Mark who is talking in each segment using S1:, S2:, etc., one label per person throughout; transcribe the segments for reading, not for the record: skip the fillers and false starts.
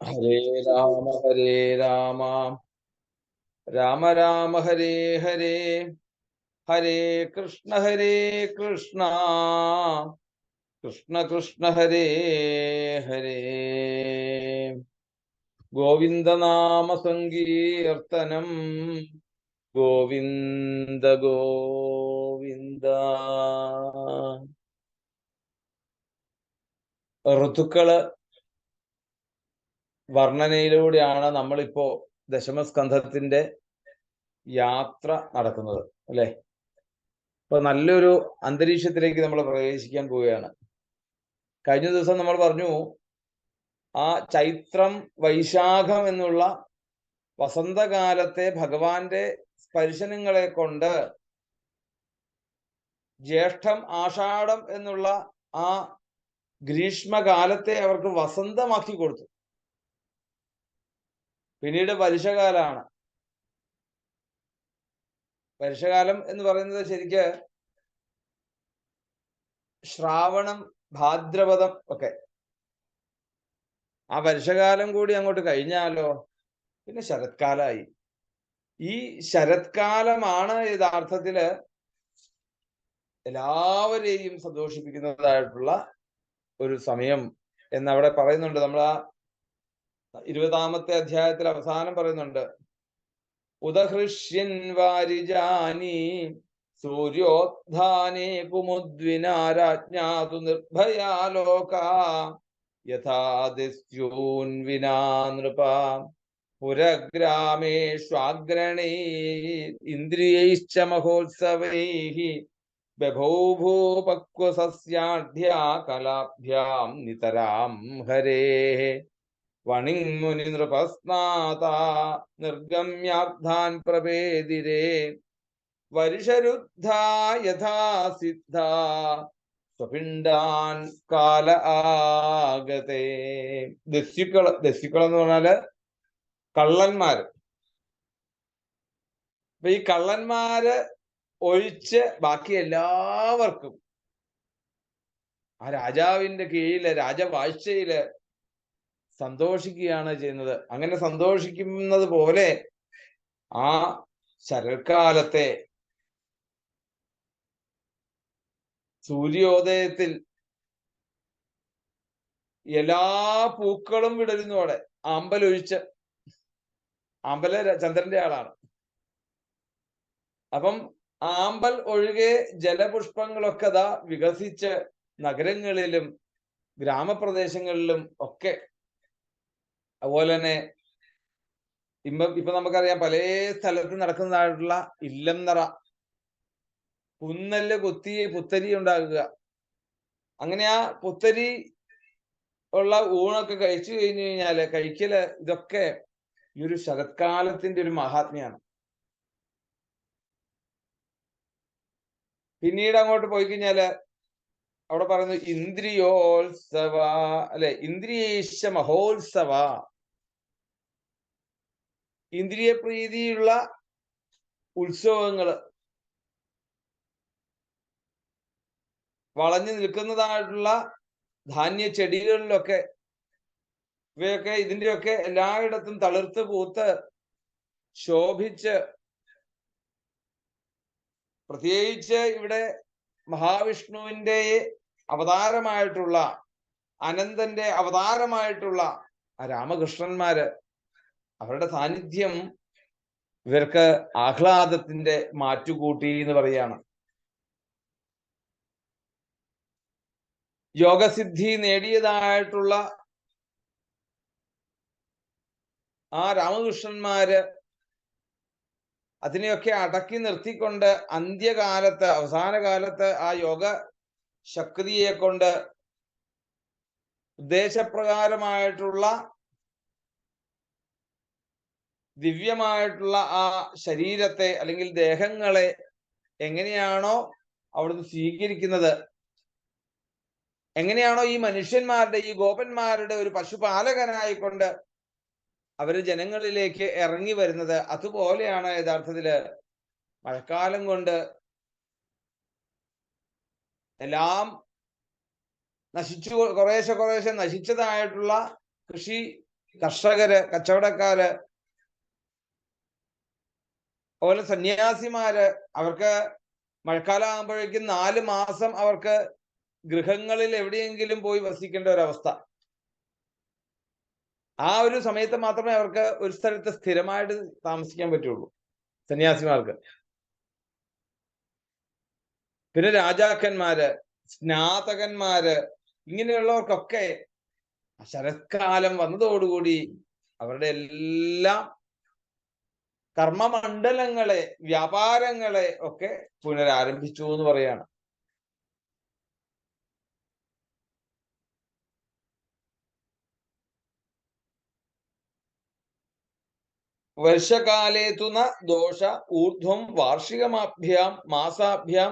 S1: ഹരേ രാമ രാമ രാമ ഹരേ ഹരേ ഹരേ കൃഷ്ണ കൃഷ്ണ കൃഷ്ണ ഹരേ ഹരേ ഗോവിന്ദനാമ സങ്കീർത്തനം ഗോവിന്ദ ഗോവിന്ദ. ഋതുക്കള് വർണ്ണനയിലൂടെയാണ് നമ്മളിപ്പോ ദശമസ്കന്ധത്തിന്റെ യാത്ര നടക്കുന്നത്, അല്ലെ? ഇപ്പൊ നല്ലൊരു അന്തരീക്ഷത്തിലേക്ക് നമ്മൾ പ്രവേശിക്കാൻ പോവുകയാണ്. കഴിഞ്ഞ ദിവസം നമ്മൾ പറഞ്ഞു, ആ ചൈത്രം വൈശാഖം എന്നുള്ള വസന്തകാലത്തെ ഭഗവാന്റെ സ്പർശനങ്ങളെ കൊണ്ട് ജ്യേഷ്ഠം ആഷാഢം എന്നുള്ള ആ ഗ്രീഷ്മകാലത്തെ അവർക്ക് വസന്തമാക്കി കൊടുത്തു. പിന്നീട് വർഷകാലമാണ്. വർഷകാലം എന്ന് പറയുന്നത് ശരിക്ക് ശ്രാവണം, ഭാദ്രപദം ഒക്കെ. ആ വർഷകാലം കൂടി അങ്ങോട്ട് കഴിഞ്ഞാലോ പിന്നെ ശരത്കാലമായി. ഈ ശരത്കാലമാണ് യഥാർത്ഥത്തില് എല്ലാവരെയും സന്തോഷിപ്പിക്കുന്നതായിട്ടുള്ള ഒരു സമയം എന്നവിടെ പറയുന്നുണ്ട്. നമ്മൾ ആ 20-ാമത്തെ അധ്യായത്തിൽ അവസാനം പറയുന്നുണ്ട്, ഉദഹൃഷ്യൻ വാരിജാനി സൂര്യോത്ഥാനേ കുമുദ്വിനാരാജ്ഞാതു നിർഭയാ ലോകാ യഥാദിസ്യൂൻ വിനാ നൃപ പുരഗ്രാമേഷ്വാഗ്രണൈ ഇന്ദ്രിയൈശ്ച മഹോത്സവൈഃ ബഭൂഭൂപക്വസസ്യാഢ്യാ കലാഭ്യാം നിതരാം ഹരേഃ വണിങ്മുനി നൃപസ്നാതാ നിർഗമ്യാർത്ഥാൻ പ്രപേദിരേ വർഷരുദ്ധാ യഥാ സിദ്ധാ സ്വപിണ്ഡാൻ കാല ആഗതേ. ദസ്യുക്കൾ എന്ന് പറഞ്ഞാല് കള്ളന്മാര്. അപ്പൊ ഈ കള്ളന്മാര് ഒഴിച്ച് ബാക്കി എല്ലാവർക്കും ആ രാജാവിന്റെ കീഴില് രാജവാഴ്ചയില് സന്തോഷിക്കുകയാണ് ചെയ്യുന്നത്. അങ്ങനെ സന്തോഷിക്കുന്നത് പോലെ ആ ശരത്കാലത്തെ സൂര്യോദയത്തിൽ എല്ലാ പൂക്കളും വിടരുന്നതോടെ, ആമ്പലൊഴിച്ച്, ആമ്പല് ചന്ദ്രന്റെ ആളാണ്. അപ്പം ആമ്പൽ ഒഴികെ ജലപുഷ്പങ്ങളൊക്കെ ദാ വികസിച്ച് നഗരങ്ങളിലും ഗ്രാമപ്രദേശങ്ങളിലും ഒക്കെ. അതുപോലെ തന്നെ ഇപ്പൊ നമുക്കറിയാം, പല സ്ഥലത്ത് നടക്കുന്നതായിട്ടുള്ള ഇല്ലം നിറ, പുന്നല് കുത്തി പുത്തരി ഉണ്ടാകുക. അങ്ങനെ ആ പുത്തരി ഉള്ള ഊണൊക്കെ കഴിച്ചു കഴിഞ്ഞു കഴിഞ്ഞാല് കഴിക്കല്, ഇതൊക്കെ ഈ ഒരു ശരത്കാലത്തിന്റെ ഒരു മഹാത്മ്യാണ്. പിന്നീട് അങ്ങോട്ട് പോയി കഴിഞ്ഞാല് അവിടെ പറയുന്നു ഇന്ദ്രിയോത്സവ, അല്ലെ, ഇന്ദ്രിയേശ മഹോത്സവ. ഇന്ദ്രിയ പ്രീതിയുള്ള ഉത്സവങ്ങള്, വളഞ്ഞു നിൽക്കുന്നതായിട്ടുള്ള ധാന്യ ചെടികളിലൊക്കെ, ഇവയൊക്കെ ഇതിന്റെയൊക്കെ എല്ലായിടത്തും തളിർത്ത് പൂത്ത് ശോഭിച്ച്, പ്രത്യേകിച്ച് ഇവിടെ മഹാവിഷ്ണുവിന്റെ അവതാരമായിട്ടുള്ള, അനന്തന്റെ അവതാരമായിട്ടുള്ള ആ രാമകൃഷ്ണന്മാര്, അവരുടെ സാന്നിധ്യം ഇവർക്ക് ആഹ്ലാദത്തിന്റെ മാറ്റുകൂട്ടി എന്ന് പറയാണ്. യോഗസിദ്ധി നേടിയതായിട്ടുള്ള ആ രാമകൃഷ്ണന്മാര് അതിനെയൊക്കെ അടക്കി നിർത്തിക്കൊണ്ട് അന്ത്യകാലത്ത്, അവസാന കാലത്ത് ആ യോഗ ശക്തിയെ കൊണ്ട് ഉദ്ദേശപ്രകാരമായിട്ടുള്ള ദിവ്യമായിട്ടുള്ള ആ ശരീരത്തെ അല്ലെങ്കിൽ ദേഹങ്ങളെ എങ്ങനെയാണോ അവിടുന്ന് സ്വീകരിക്കുന്നത്, എങ്ങനെയാണോ ഈ മനുഷ്യന്മാരുടെ, ഈ ഗോപന്മാരുടെ ഒരു പശുപാലകനായിക്കൊണ്ട് അവര് ജനങ്ങളിലേക്ക് ഇറങ്ങി വരുന്നത്, അതുപോലെയാണ് യഥാർത്ഥത്തില് മഴക്കാലം കൊണ്ട് എല്ലാം നശിച്ചു, കുറേശ്ശെ നശിച്ചതായിട്ടുള്ള കൃഷി കർഷകര്, കച്ചവടക്കാര്, അതുപോലെ സന്യാസിമാര്, അവർക്ക് മഴക്കാലം ആകുമ്പോഴേക്കും 4 മാസം അവർക്ക് ഗൃഹങ്ങളിൽ എവിടെയെങ്കിലും പോയി വസിക്കേണ്ട ഒരവസ്ഥ. ആ ഒരു സമയത്ത് മാത്രമേ അവർക്ക് ഒരു സ്ഥലത്ത് സ്ഥിരമായിട്ട് താമസിക്കാൻ പറ്റുള്ളൂ സന്യാസിമാർക്ക്. പിന്നെ രാജാക്കന്മാര്, സ്നാതകന്മാര്, ഇങ്ങനെയുള്ളവർക്കൊക്കെ ശരത്കാലം വന്നതോടുകൂടി അവരുടെ എല്ലാം കർമ്മമണ്ഡലങ്ങളെ, വ്യാപാരങ്ങളെ ഒക്കെ പുനരാരംഭിച്ചു എന്ന് പറയാണ്. വർഷകാലേ തു ന ദോഷ ഊർധ്വം വാർഷികമാഭ്യാം മാസാഭ്യാം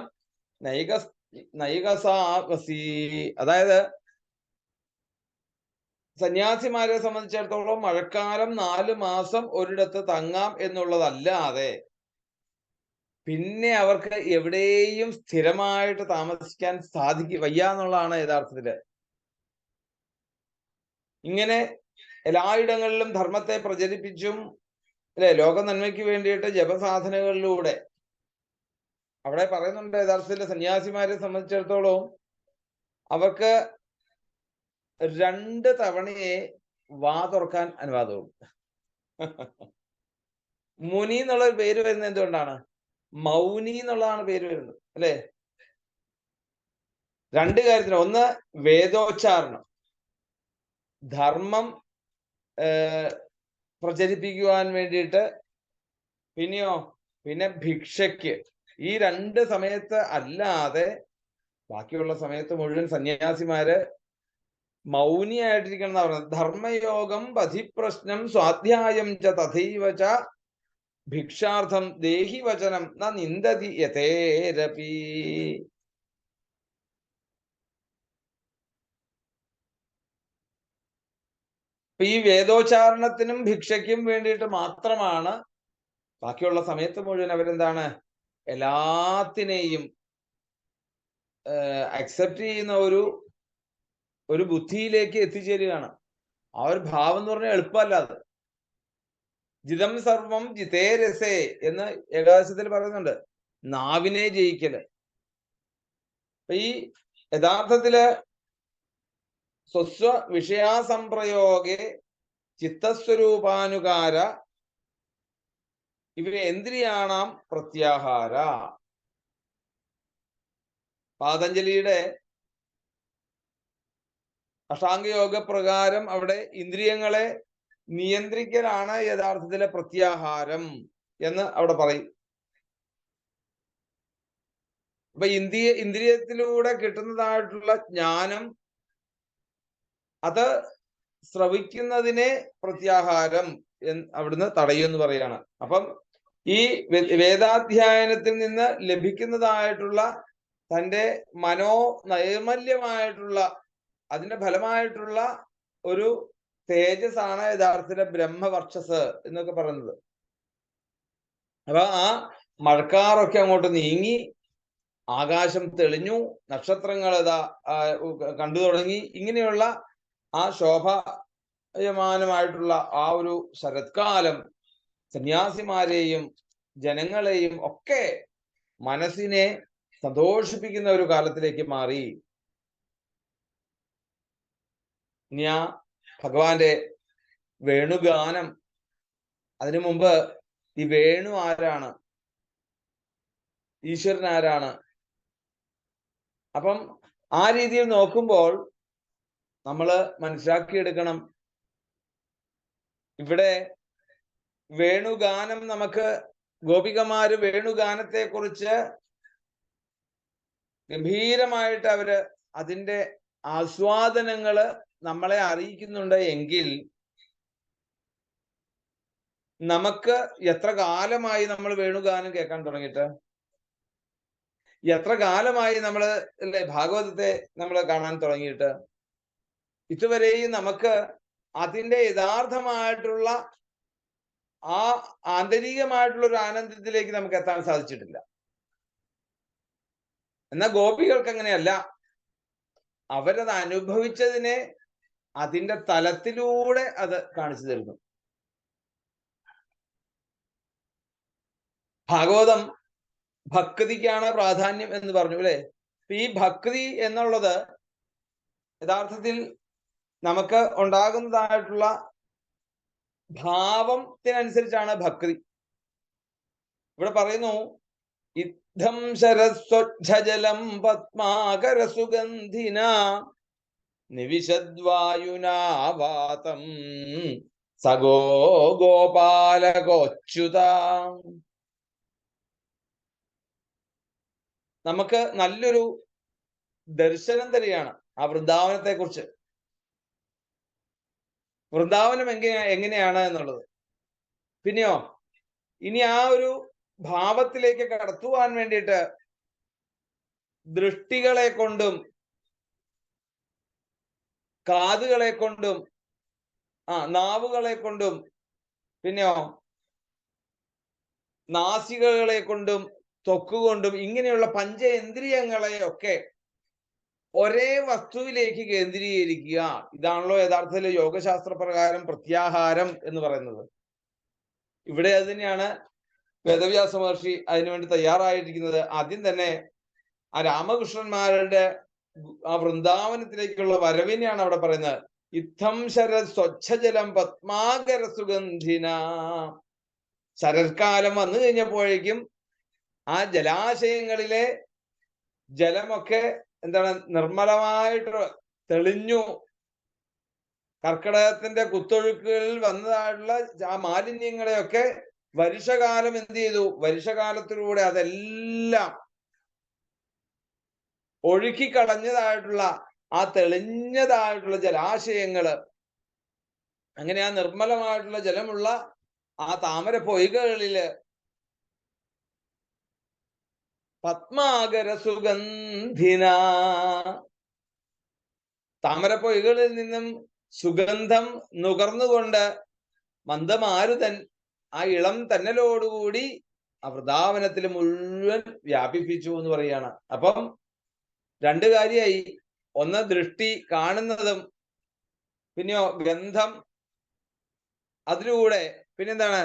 S1: നൈകസാവസി. അതായത് സന്യാസിമാരെ സംബന്ധിച്ചിടത്തോളം മഴക്കാലം 4 മാസം ഒരിടത്ത് തങ്ങാം എന്നുള്ളതല്ലാതെ പിന്നെ അവർക്ക് എവിടെയും സ്ഥിരമായിട്ട് താമസിക്കാൻ വയ്യ എന്നുള്ളതാണ് യഥാർത്ഥത്തില്. ഇങ്ങനെ എല്ലായിടങ്ങളിലും ധർമ്മത്തെ പ്രചരിപ്പിച്ചും അല്ലെ, ലോക നന്മയ്ക്ക് വേണ്ടിയിട്ട് ജപസാധനകളിലൂടെ, അവിടെ പറയുന്നുണ്ട് യഥാർത്ഥത്തിൽ സന്യാസിമാരെ സംബന്ധിച്ചിടത്തോളം അവർക്ക് 2 തവണയെ വാ തുറക്കാൻ അനുവാദമുള്ളൂ. മുനി എന്നുള്ള പേര് വരുന്നത് എന്തുകൊണ്ടാണ്? മൗനി എന്നുള്ളതാണ് പേര് വരുന്നത് അല്ലെ. 2 കാര്യത്തിന്. ഒന്ന് വേദോച്ചാരണം, ധർമ്മം പ്രചരിപ്പിക്കുവാൻ വേണ്ടിയിട്ട്. പിന്നെ ഭിക്ഷയ്ക്ക്. ഈ 2 സമയത്ത് അല്ലാതെ ബാക്കിയുള്ള സമയത്ത് മുഴുവൻ സന്യാസിമാര് മൗനിയായിട്ടിരിക്കണം എന്നാ പറയുന്നത്. ധർമ്മയോഗം പഥിപ്രശ്നം സ്വാധ്യായം ച തഥൈവ ച ഭിക്ഷാർത്ഥം ദേഹി വചനം ന നിന്ദതി യഥേരപി. ഈ വേദോച്ചാരണത്തിനും ഭിക്ഷയ്ക്കും വേണ്ടിയിട്ട് മാത്രമാണ്. ബാക്കിയുള്ള സമയത്ത് മുഴുവൻ അവരെന്താണ്, എല്ലാത്തിനെയും അക്സെപ്റ്റ് ചെയ്യുന്ന ഒരു ബുദ്ധിയിലേക്ക് എത്തിച്ചേരുകയാണ്. ആ ഒരു ഭാവം എന്ന് പറഞ്ഞാൽ എളുപ്പമല്ല അത്. ജിതം സർവം ജിതേ രസേ എന്ന് ഏകാദശത്തിൽ പറയുന്നുണ്ട്, നാവിനെ ജയിക്കല്. ഈ യഥാർത്ഥത്തില് സ്വസ്വ വിഷയാസംപ്രയോഗെ ചിത്തസ്വരൂപാനുകാര ഇവേന്ദ്രിയാണാം പ്രത്യാഹാര. പാതഞ്ജലിയുടെ അഷ്ടാംഗയോഗ പ്രകാരം അവിടെ ഇന്ദ്രിയങ്ങളെ നിയന്ത്രിക്കലാണ് യഥാർത്ഥത്തിലെ പ്രത്യാഹാരം എന്ന് അവിടെ പറയും. അപ്പൊ ഇന്ദ്രിയത്തിലൂടെ കിട്ടുന്നതായിട്ടുള്ള ജ്ഞാനം, അത് ശ്രവിക്കുന്നതിനെ പ്രത്യാഹാരം അവിടുന്ന് തടയുമെന്ന് പറയാണ്. അപ്പം ഈ വേദാധ്യയനത്തിൽ നിന്ന് ലഭിക്കുന്നതായിട്ടുള്ള തൻ്റെ മനോനൈർമല്യമായിട്ടുള്ള അതിന്റെ ഫലമായിട്ടുള്ള ഒരു തേജസ്സാണ് യഥാർത്ഥത്തിലെ ബ്രഹ്മവർച്ചസ് എന്നൊക്കെ പറയുന്നത്. അപ്പൊ ആ മഴക്കാറൊക്കെ അങ്ങോട്ട് നീങ്ങി, ആകാശം തെളിഞ്ഞു, നക്ഷത്രങ്ങൾ കണ്ടു തുടങ്ങി. ഇങ്ങനെയുള്ള ആ ശോഭയമാനമായിട്ടുള്ള ആ ഒരു ശരത്കാലം സന്യാസിമാരെയും ജനങ്ങളെയും ഒക്കെ മനസ്സിനെ സന്തോഷിപ്പിക്കുന്ന ഒരു കാലത്തിലേക്ക് മാറി. ഇനി ആ ഭഗവാന്റെ വേണുഗാനം. അതിനു മുമ്പ് ഈ വേണു ആരാണ്, ഈശ്വരൻ ആരാണ്? അപ്പം ആ രീതിയിൽ നോക്കുമ്പോൾ നമ്മൾ മനസ്സിലാക്കിയെടുക്കണം, ഇവിടെ വേണുഗാനം നമുക്ക് ഗോപികമാര് വേണുഗാനത്തെ കുറിച്ച് ഗംഭീരമായിട്ട് അവര് അതിൻ്റെ ആസ്വാദനങ്ങള് നമ്മളെ അറിയിക്കുന്നുണ്ട്. എങ്കിൽ നമുക്ക് എത്ര കാലമായി നമ്മൾ വേണുഗാനം കേൾക്കാൻ തുടങ്ങിയിട്ട്? എത്ര കാലമായി നമ്മൾ അല്ലെ ഭാഗവതത്തെ നമ്മൾ കാണാൻ തുടങ്ങിയിട്ട്? ഇതുവരെയും നമുക്ക് അതിൻ്റെ യഥാർത്ഥമായിട്ടുള്ള ആ ആന്തരികമായിട്ടുള്ള ഒരു ആനന്ദത്തിലേക്ക് നമുക്ക് എത്താൻ സാധിച്ചിട്ടില്ല. എന്നാൽ ഗോപികൾക്ക് അങ്ങനെയല്ല. അവരത് അനുഭവിച്ചതിനെ അതിന്റെ തലത്തിലൂടെ അത് കാണിച്ചു തരുന്നു. ഭാഗവതം ഭക്തിക്കാണ് പ്രാധാന്യം എന്ന് പറഞ്ഞു അല്ലെ. ഈ ഭക്തി എന്നുള്ളത് യഥാർത്ഥത്തിൽ നമുക്ക് ഉണ്ടാകുന്നതായിട്ടുള്ള ഭാവത്തിനനുസരിച്ചാണ് ഭക്തി. ഇവിടെ പറയുന്നു, ഇദ്ധം ശരസ്വച്ഛജലം പത്മാകര സുഗന്ധിന നിവിശദ്വായുനാവാതം സഗോ ഗോപാലകോച്യുത. നമുക്ക് നല്ലൊരു ദർശനം തരികയാണ് ആ വൃന്ദാവനത്തെ കുറിച്ച്. വൃന്ദാവനം എങ്ങനെയാണ് എന്നുള്ളത്. പിന്നെയോ ഇനി ആ ഒരു ഭാവത്തിലേക്ക് കടത്തുവാൻ വേണ്ടിയിട്ട് ദൃഷ്ടികളെ കൊണ്ടും കാതുകളെ കൊണ്ടും നാവുകളെ കൊണ്ടും പിന്നെയോ നാസികകളെ കൊണ്ടും ത്വക്കുകൊണ്ടും ഇങ്ങനെയുള്ള പഞ്ചേന്ദ്രിയങ്ങളെയൊക്കെ ഒരേ വസ്തുവിലേക്ക് കേന്ദ്രീകരിക്കുക. ഇതാണല്ലോ യഥാർത്ഥത്തിൽ യോഗശാസ്ത്ര പ്രകാരം പ്രത്യാഹാരം എന്ന് പറയുന്നത്. ഇവിടെ അത് തന്നെയാണ് വേദവ്യാസ മഹർഷി അതിനുവേണ്ടി തയ്യാറായിരിക്കുന്നത്. ആദ്യം തന്നെ ആ രാമകൃഷ്ണന്മാരുടെ ആ വൃന്ദാവനത്തിലേക്കുള്ള വരവിനെയാണ് അവിടെ പറയുന്നത്. ഇത്തം ശരത് സ്വച്ഛജലം പത്മാകര സുഗന്ധിന. ശരത്കാലം വന്നു കഴിഞ്ഞപ്പോഴേക്കും ആ ജലാശയങ്ങളിലെ ജലമൊക്കെ എന്താണ് നിർമ്മലമായിട്ട് തെളിഞ്ഞു. കർക്കിടകത്തിന്റെ കുത്തൊഴുക്കുകളിൽ വന്നതായിട്ടുള്ള ആ മാലിന്യങ്ങളെയൊക്കെ വർഷകാലം എന്ത് ചെയ്തു? വർഷകാലത്തിലൂടെ അതെല്ലാം ഒഴുക്കിക്കളഞ്ഞതായിട്ടുള്ള ആ തെളിഞ്ഞതായിട്ടുള്ള ജലാശയങ്ങള്, അങ്ങനെ ആ നിർമ്മലമായിട്ടുള്ള ജലമുള്ള ആ താമര പൊയ്കകളില് പത്മാകര സുഗന്ധിന, താമരപ്പൊയ്കളിൽ നിന്നും സുഗന്ധം നുകർന്നുകൊണ്ട് മന്ദമാരുതൻ ആ ഇളം തന്നലോടുകൂടി ആ വൃന്ദാവനത്തിൽ മുഴുവൻ വ്യാപിപ്പിച്ചു എന്ന് പറയാണ്. അപ്പം രണ്ട് കാര്യമായി. ഒന്ന് ദൃഷ്ടി കാണുന്നതും, പിന്നെയോ ഗന്ധം, അതിലൂടെ പിന്നെന്താണ്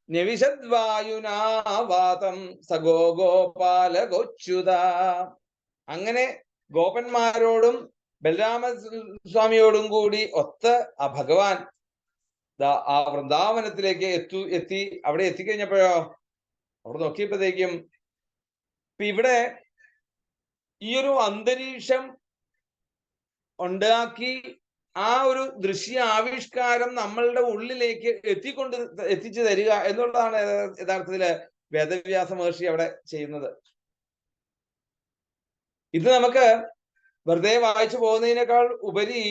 S1: നിവിശദ്വായുനാവാതം സഗോ ഗോപാലകോച്യുത. അങ്ങനെ ഗോപന്മാരോടും ബലരാമസ്വാമിയോടും കൂടി ഒത്ത് ആ ഭഗവാൻ ആ വൃന്ദാവനത്തിലേക്ക് എത്തി. അവിടെ എത്തിക്കഴിഞ്ഞപ്പോഴോ അവിടെ നോക്കിയപ്പോഴത്തേക്കും ഇവിടെ ഈ ഒരു അന്തരീക്ഷം ഉണ്ടാക്കി ആ ഒരു ദൃശ്യ ആവിഷ്കാരം നമ്മളുടെ ഉള്ളിലേക്ക് എത്തിച്ചു തരിക എന്നുള്ളതാണ് യഥാർത്ഥത്തില് വേദവ്യാസ മഹർഷി അവിടെ ചെയ്യുന്നത്. ഇത് നമുക്ക് വെറുതെ വായിച്ചു പോകുന്നതിനേക്കാൾ ഉപരി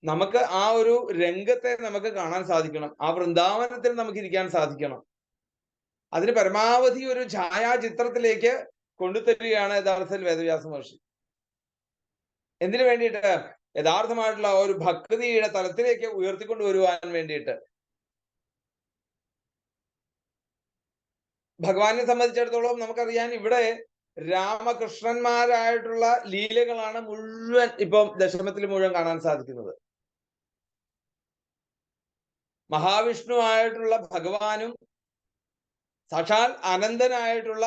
S1: നമുക്ക് ആ ഒരു രംഗത്തെ നമുക്ക് കാണാൻ സാധിക്കണം. ആ വൃന്ദാവനത്തിൽ നമുക്ക് ഇരിക്കാൻ സാധിക്കണം. അതിന് പരമാവധി ഒരു ഛായാചിത്രത്തിലേക്ക് കൊണ്ടുതരികയാണ് യഥാർത്ഥത്തിൽ വേദവ്യാസ മഹർഷി. എന്തിനു വേണ്ടിയിട്ട്? യഥാർത്ഥമായിട്ടുള്ള ഒരു ഭക്തിയുടെ തലത്തിലേക്ക് ഉയർത്തിക്കൊണ്ടുവരുവാൻ വേണ്ടിയിട്ട്. ഭഗവാനെ സംബന്ധിച്ചിടത്തോളം നമുക്കറിയാൻ ഇവിടെ രാമകൃഷ്ണന്മാരായിട്ടുള്ള ലീലകളാണ് മുഴുവൻ ഇപ്പം ദശമത്തിൽ മുഴുവൻ കാണാൻ സാധിക്കുന്നത്. മഹാവിഷ്ണു ആയിട്ടുള്ള ഭഗവാനും സാക്ഷാൽ അനന്തനായിട്ടുള്ള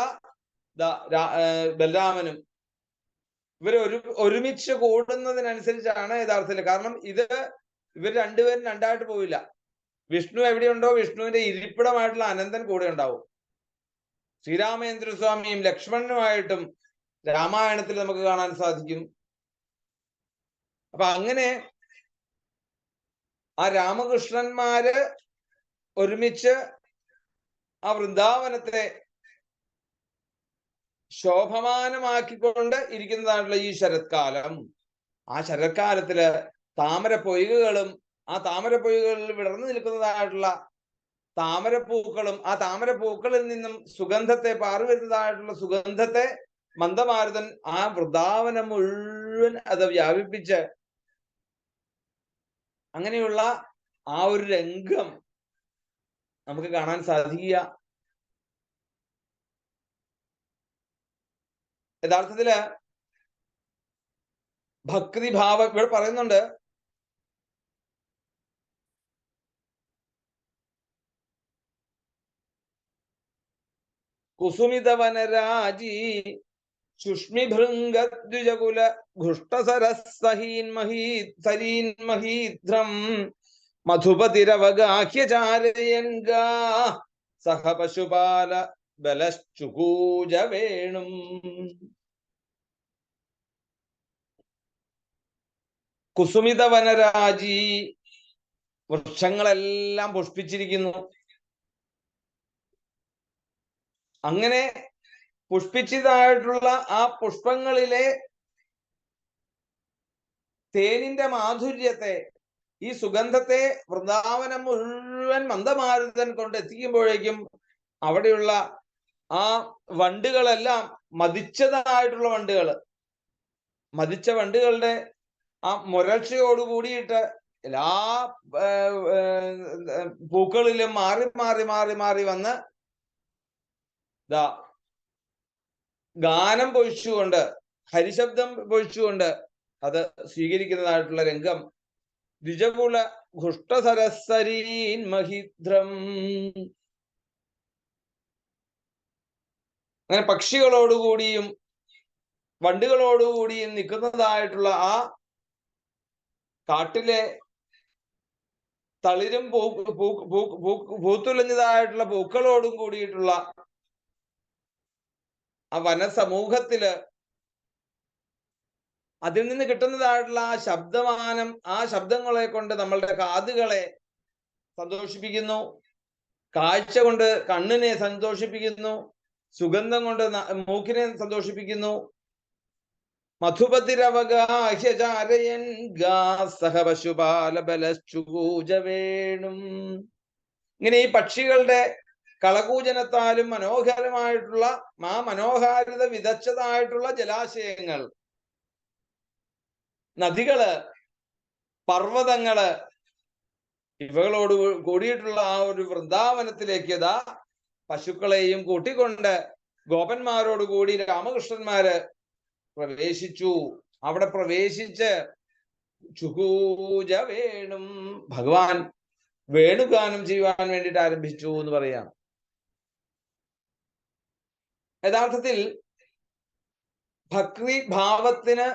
S1: ബലരാമനും ഇവർ ഒരുമിച്ച് കൂടുന്നതിനനുസരിച്ചാണ് യഥാർത്ഥത്തിൽ. കാരണം ഇവർ രണ്ടുപേരും രണ്ടായിട്ട് പോവില്ല. വിഷ്ണു എവിടെയുണ്ടോ വിഷ്ണുവിന്റെ ഇരിപ്പിടമായിട്ടുള്ള അനന്തൻ കൂടെ ഉണ്ടാവും. ശ്രീരാമചന്ദ്രസ്വാമിയും ലക്ഷ്മണനുമായിട്ടും രാമായണത്തിൽ നമുക്ക് കാണാൻ സാധിക്കും. അപ്പൊ അങ്ങനെ ആ രാമകൃഷ്ണന്മാര് ഒരുമിച്ച് ആ വൃന്ദാവനത്തെ ശോഭമാനമാക്കിക്കൊണ്ട് ഇരിക്കുന്നതായിട്ടുള്ള ഈ ശരത്കാലം, ആ ശരത്കാലത്തില് താമര പൊയ്കകളും ആ താമര പൊയ്കകളിൽ വിടർന്നു നിൽക്കുന്നതായിട്ടുള്ള താമരപ്പൂക്കളും ആ താമരപ്പൂക്കളിൽ നിന്നും സുഗന്ധത്തെ പാറുവരുന്നതായിട്ടുള്ള സുഗന്ധത്തെ മന്ദമാരുതൻ ആ വൃന്ദാവനം മുഴുവൻ അത് വ്യാപിപ്പിച്ച് അങ്ങനെയുള്ള ആ ഒരു രംഗം നമുക്ക് കാണാൻ സാധിക്കുക. യഥാർത്ഥത്തില് ഭക്തിഭാവം ഇവിടെ പറയുന്നുണ്ട്. കുസുമിതവനരാജീ സുഷ്മിഭൃംഗദ്വിജകുല ഘുഷ്ടസരസഹീൻമഹീധരം മധുപതിരവഗാഹ്യചാരയൻഗാ സഹ പശുപാല ബലശ്ചുകൂജ വേണും. കുസുമിതവനരാജി, വൃക്ഷങ്ങളെല്ലാം പുഷ്പിച്ചിരിക്കുന്നു. അങ്ങനെ പുഷ്പിച്ചതായിട്ടുള്ള ആ പുഷ്പങ്ങളിലെ തേനിന്റെ മാധുര്യത്തെ, ഈ സുഗന്ധത്തെ വൃന്ദാവനം മുഴുവൻ മന്ദമാരുതൻ കൊണ്ട് എത്തിക്കുമ്പോഴേക്കും അവിടെയുള്ള ആ വണ്ടുകളെല്ലാം മതിച്ചതായിട്ടുള്ള വണ്ടുകള്, മതിച്ച വണ്ടുകളുടെ ആ മുരൾച്ചയോടുകൂടിയിട്ട് എല്ലാ പൂക്കളിലും മാറി മാറി മാറി മാറി വന്ന് ഗാനം പൊഴിച്ചുകൊണ്ട്, ഹരിശബ്ദം പൊഴിച്ചുകൊണ്ട് അത് സ്വീകരിക്കുന്നതായിട്ടുള്ള രംഗം ദ്വിജകുല ഘുഷ്ടസരസരീൻ മഹിദ്രം. അങ്ങനെ പക്ഷികളോടുകൂടിയും വണ്ടുകളോടുകൂടിയും നിൽക്കുന്നതായിട്ടുള്ള ആ കാട്ടിലെ തളിരും പൂത്തുലഞ്ഞതായിട്ടുള്ള പൂക്കളോടും കൂടിയിട്ടുള്ള ആ വനസമൂഹത്തില് അതിൽ നിന്ന് കിട്ടുന്നതായിട്ടുള്ള ആ ശബ്ദമാനം, ആ ശബ്ദങ്ങളെ കൊണ്ട് നമ്മളുടെ കാതുകളെ സന്തോഷിപ്പിക്കുന്നു, കാഴ്ച കൊണ്ട് കണ്ണിനെ സന്തോഷിപ്പിക്കുന്നു, സുഗന്ധം കൊണ്ട് മൂക്കിനെ സന്തോഷിപ്പിക്കുന്നു. മധുപതിരവഗാഹ്യചാരയൻ ഗാ സഹ പശുപാല ബലശ്ചുകൂജ വേണും. ഇങ്ങനെ ഈ പക്ഷികളുടെ കളകൂജനത്താലും മനോഹരമായിട്ടുള്ള ആ മനോഹാരിത വിതച്ചതായിട്ടുള്ള ജലാശയങ്ങൾ, നദികള്, പർവ്വതങ്ങള്, ഇവകളോട് കൂടിയിട്ടുള്ള ആ ഒരു വൃന്ദാവനത്തിലേക്ക് പശുക്കളെയും കൂട്ടിക്കൊണ്ട് ഗോപന്മാരോട് കൂടി രാമകൃഷ്ണന്മാര് പ്രവേശിച്ചു. അവിടെ പ്രവേശിച്ച് ചുകൂജ വേണും, ഭഗവാൻ വേണുഗാനം ചെയ്യുവാൻ വേണ്ടിയിട്ട് ആരംഭിച്ചു എന്ന് പറയാണ്. യഥാർത്ഥത്തിൽ ഭക്തി ഭാവത്തിന്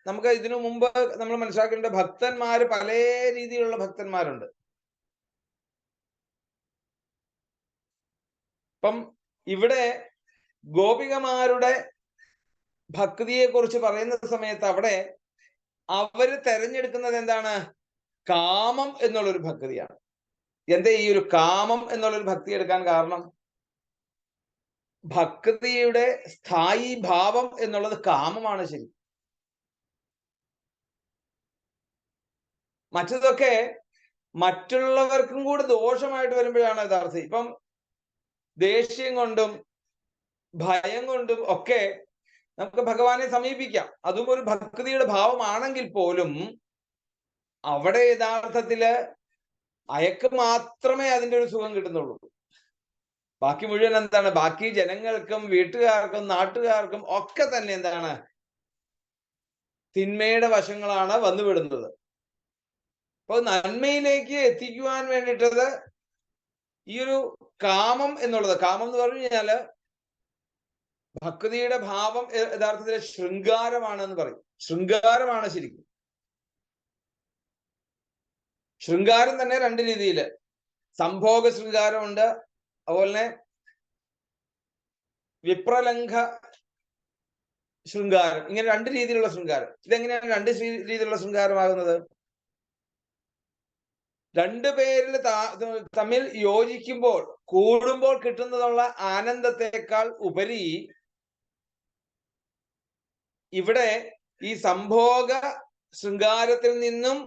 S1: നമുക്ക് ഇതിനു മുമ്പ് നമ്മൾ മനസ്സിലാക്കേണ്ട ഭക്തന്മാര് പല രീതിയിലുള്ള ഭക്തന്മാരുണ്ട്. ഇപ്പം ഇവിടെ ഗോപികമാരുടെ ഭക്തിയെ കുറിച്ച് പറയുന്ന സമയത്ത് അവിടെ അവര് തെരഞ്ഞെടുക്കുന്നത് എന്താണ്? കാമം എന്നുള്ളൊരു ഭക്തിയാണ്. എന്താ ഈ ഒരു കാമം എന്നുള്ളൊരു ഭക്തി എടുക്കാൻ കാരണം? ഭക്തിയുടെ സ്ഥായി ഭാവം എന്നുള്ളത് കാമമാണ്. ശരി, മറ്റതൊക്കെ മറ്റുള്ളവർക്കും കൂടെ ദോഷമായിട്ട് വരുമ്പോഴാണ് യഥാർത്ഥം. ഇപ്പം ദേഷ്യം കൊണ്ടും ഭയം കൊണ്ടും ഒക്കെ നമുക്ക് ഭഗവാനെ സമീപിക്കാം, അതും ഒരു ഭക്തിയുടെ ഭാവമാണെങ്കിൽ പോലും അവിടെ യഥാർത്ഥത്തില് അയക്ക് മാത്രമേ അതിൻ്റെ ഒരു സുഖം കിട്ടുന്നുള്ളൂ. ബാക്കി മുഴുവൻ എന്താണ്? ബാക്കി ജനങ്ങൾക്കും വീട്ടുകാർക്കും നാട്ടുകാർക്കും ഒക്കെ തന്നെ എന്താണ്? തിന്മയുടെ വശങ്ങളാണ് വന്നുവിടുന്നത്. അപ്പൊ നന്മയിലേക്ക് എത്തിക്കുവാൻ വേണ്ടിട്ടത് ഈ ഒരു കാമം എന്നുള്ളത്, കാമം എന്ന് പറഞ്ഞു കഴിഞ്ഞാല് ഭക്തിയുടെ ഭാവം യഥാർത്ഥത്തില് ശൃംഗാരമാണ് എന്ന് പറയും. ശൃംഗാരമാണ് ശരിക്കും. ശൃംഗാരം തന്നെ രണ്ട് രീതിയില്, സംഭോഗ ശൃംഗാരമുണ്ട്, അതുപോലെ തന്നെ വിപ്രലംഘ ശൃംഗാരം. ഇങ്ങനെ രണ്ട് രീതിയിലുള്ള ശൃംഗാരം. ഇതെങ്ങനെയാണ് രണ്ട് രീതിയിലുള്ള ശൃംഗാരമാകുന്നത്? രണ്ടു പേരിൽ തമ്മിൽ യോജിക്കുമ്പോൾ, കൂടുമ്പോൾ കിട്ടുന്നതുള്ള ആനന്ദത്തെക്കാൾ ഉപരി ഇവിടെ ഈ സംഭോഗ ശൃംഗാരത്തിൽ നിന്നും,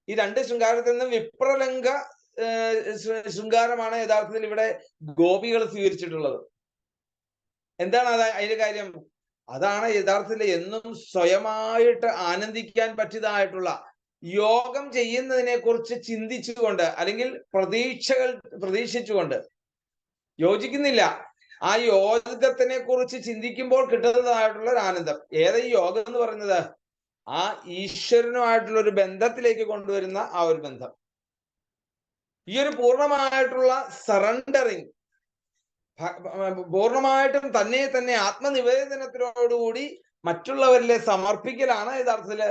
S1: ഈ രണ്ട് ശൃംഗാരത്തിൽ നിന്നും വിപ്രലംഘ ശൃംഗാരമാണ് യഥാർത്ഥത്തിൽ ഇവിടെ ഗോപികൾ സ്വീകരിച്ചിട്ടുള്ളത്. എന്താണ് അതിന്റെ കാര്യം? അതാണ് യഥാർത്ഥത്തിൽ എന്നും സ്വയമായിട്ട് ആനന്ദിക്കാൻ പറ്റിയതായിട്ടുള്ള, യോഗം ചെയ്യുന്നതിനെ കുറിച്ച് ചിന്തിച്ചുകൊണ്ട് അല്ലെങ്കിൽ പ്രതീക്ഷിച്ചുകൊണ്ട് യോജിക്കുന്നില്ല, ആ യോഗത്തിനെ കുറിച്ച് ചിന്തിക്കുമ്പോൾ കിട്ടുന്നതായിട്ടുള്ള ഒരു ആനന്ദം. ഏതാ ഈ യോഗം എന്ന് പറയുന്നത്? ആ ഈശ്വരനുമായിട്ടുള്ള ഒരു ബന്ധത്തിലേക്ക് കൊണ്ടുവരുന്ന ആ ഒരു ബന്ധം. ഈ ഒരു പൂർണ്ണമായിട്ടുള്ള സറണ്ടറിങ്, പൂർണ്ണമായിട്ടും തന്നെ ആത്മനിവേദനത്തിനോടുകൂടി മറ്റുള്ളവരിലെ സമർപ്പിക്കലാണ് യഥാർത്ഥത്തില്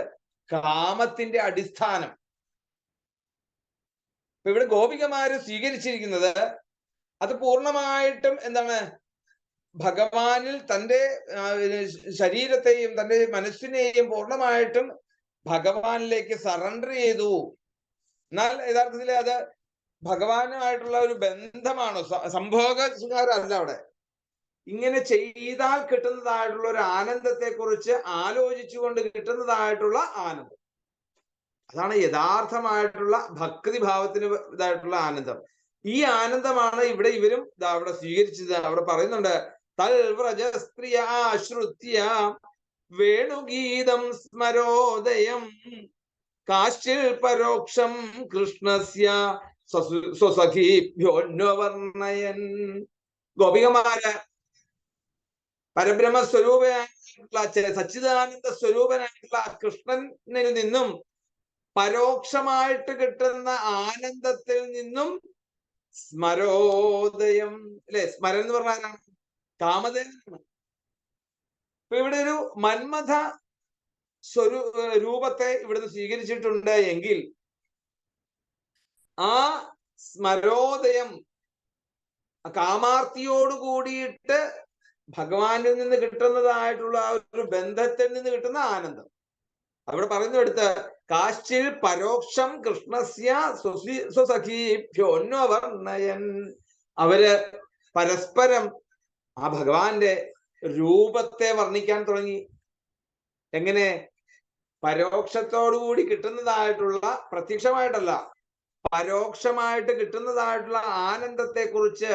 S1: കാമത്തിന്റെ അടിസ്ഥാനം. ഇപ്പൊ ഇവിടെ ഗോപികമാര് സ്വീകരിച്ചിരിക്കുന്നത് അത് പൂർണ്ണമായിട്ടും എന്താണ്, ഭഗവാനിൽ തൻ്റെ ശരീരത്തെയും തൻ്റെ മനസ്സിനെയും പൂർണ്ണമായിട്ടും ഭഗവാനിലേക്ക് സറണ്ടർ ചെയ്തു. എന്നാൽ യഥാർത്ഥത്തിൽ അത് ഭഗവാനുമായിട്ടുള്ള ഒരു ബന്ധമാണ്, സംഭോഗകാരല്ല. അവിടെ ഇങ്ങനെ ചെയ്താൽ കിട്ടുന്നതായിട്ടുള്ള ഒരു ആനന്ദത്തെ കുറിച്ച് ആലോചിച്ചുകൊണ്ട് കിട്ടുന്നതായിട്ടുള്ള ആനന്ദം, അതാണ് യഥാർത്ഥമായിട്ടുള്ള ഭക്തിഭാവത്തിന് ഇതായിട്ടുള്ള ആനന്ദം. ഈ ആനന്ദമാണ് ഇവിടെ ഇവരും അവിടെ സ്വീകരിച്ചത്. അവിടെ പറയുന്നുണ്ട്, തൽവ്രജസ്ത്രിയ ആശ്രുത്യ വേണുഗീതം സ്മരോദയം കാശ്ചിൽ പരോക്ഷം കൃഷ്ണസ്യ സ്വസഖീഭ്യോന്വർണ്ണയൻ. ഗോപികമാര് പരബ്രഹ്മസ്വരൂപനായിട്ടുള്ള സച്ചിദാനന്ദ സ്വരൂപനായിട്ടുള്ള കൃഷ്ണനിൽ നിന്നും പരോക്ഷമായിട്ട് കിട്ടുന്ന ആനന്ദത്തിൽ നിന്നും സ്മരോദയം, അല്ലെ? സ്മരൻ എന്ന് പറഞ്ഞാൽ കാമദേവനാണ്. ഇപ്പൊ ഇവിടെ ഒരു മന്മഥ രൂപത്തെ ഇവിടുന്ന് സ്വീകരിച്ചിട്ടുണ്ട് എങ്കിൽ ആ സ്മരോദയം കാമാർത്തിയോട് കൂടിയിട്ട് ഭഗവാനിൽ നിന്ന് കിട്ടുന്നതായിട്ടുള്ള ആ ഒരു ബന്ധത്തിൽ നിന്ന് കിട്ടുന്ന ആനന്ദം അവിടെ പറയുന്നിടത്ത് കാശ്ചിൽ പരോക്ഷം കൃഷ്ണസ്യ സ്വസഖീഭ്യോന്വർണ്ണയൻ. അവര് പരസ്പരം ആ ഭഗവാന്റെ രൂപത്തെ വർണ്ണിക്കാൻ തുടങ്ങി. എങ്ങനെ? പരോക്ഷത്തോടുകൂടി കിട്ടുന്നതായിട്ടുള്ള, പ്രത്യക്ഷമായിട്ടല്ല, പരോക്ഷമായിട്ട് കിട്ടുന്നതായിട്ടുള്ള ആനന്ദത്തെ കുറിച്ച്,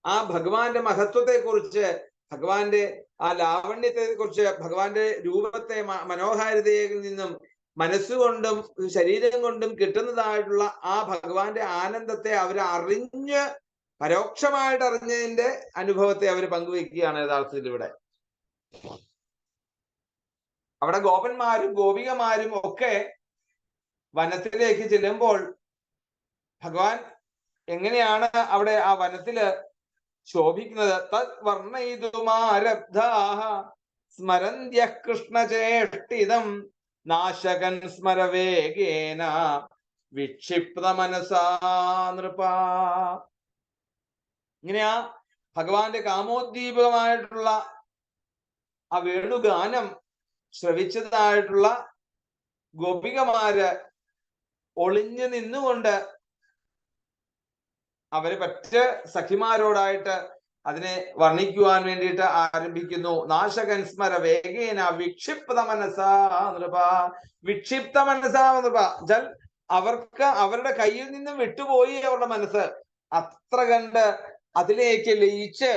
S1: ആ ഭഗവാന്റെ മഹത്വത്തെ കുറിച്ച്, ഭഗവാന്റെ ആ ലാവണ്യത്തെ കുറിച്ച്, ഭഗവാന്റെ രൂപത്തെ മനോഹാരിതയിൽ നിന്നും മനസ്സുകൊണ്ടും ശരീരം കൊണ്ടും കിട്ടുന്നതായിട്ടുള്ള ആ ഭഗവാന്റെ ആനന്ദത്തെ അവർ അറിഞ്ഞ്, പരോക്ഷമായിട്ട് അറിഞ്ഞതിന്റെ അനുഭവത്തെ അവർ പങ്കുവെക്കുകയാണ് യഥാർത്ഥത്തിൽ ഇവിടെ. അവിടെ ഗോപന്മാരും ഗോപികമാരും ഒക്കെ വനത്തിലേക്ക് ചെല്ലുമ്പോൾ ഭഗവാൻ എങ്ങനെയാണ് അവിടെ ആ വനത്തില് ശോഭിക്കുന്നത്? തത് വർണ്ണയിതുമാരബ്ധാഃ സ്മരന്ത്യഃ കൃഷ്ണചേഷ്ടിതം നാശകൻ സ്മരവേഗേന വിക്ഷിപ്ത മനസാ നൃപാ. ഇങ്ങനെയാ ഭഗവാന്റെ കാമോദ്ദീപകമായിട്ടുള്ള ആ വേണുഗാനം ശ്രവിച്ചതായിട്ടുള്ള ഗോപികമാര് ഒളിഞ്ഞു നിന്നുകൊണ്ട് അവര് മറ്റ് സഖിമാരോടായിട്ട് അതിനെ വർണ്ണിക്കുവാൻ വേണ്ടിയിട്ട് ആരംഭിക്കുന്നു. നാശകൻ സ്മര വേഗേന വിക്ഷിപ്ത മനസാ നൃപ. വിക്ഷിപ്ത മനസാ നൃപ ജൽ അവർക്ക് അവരുടെ കയ്യിൽ നിന്നും വിട്ടുപോയി അവരുടെ മനസ്സ്. അത്ര കണ്ട് അതിലേക്ക് ലയിച്ച്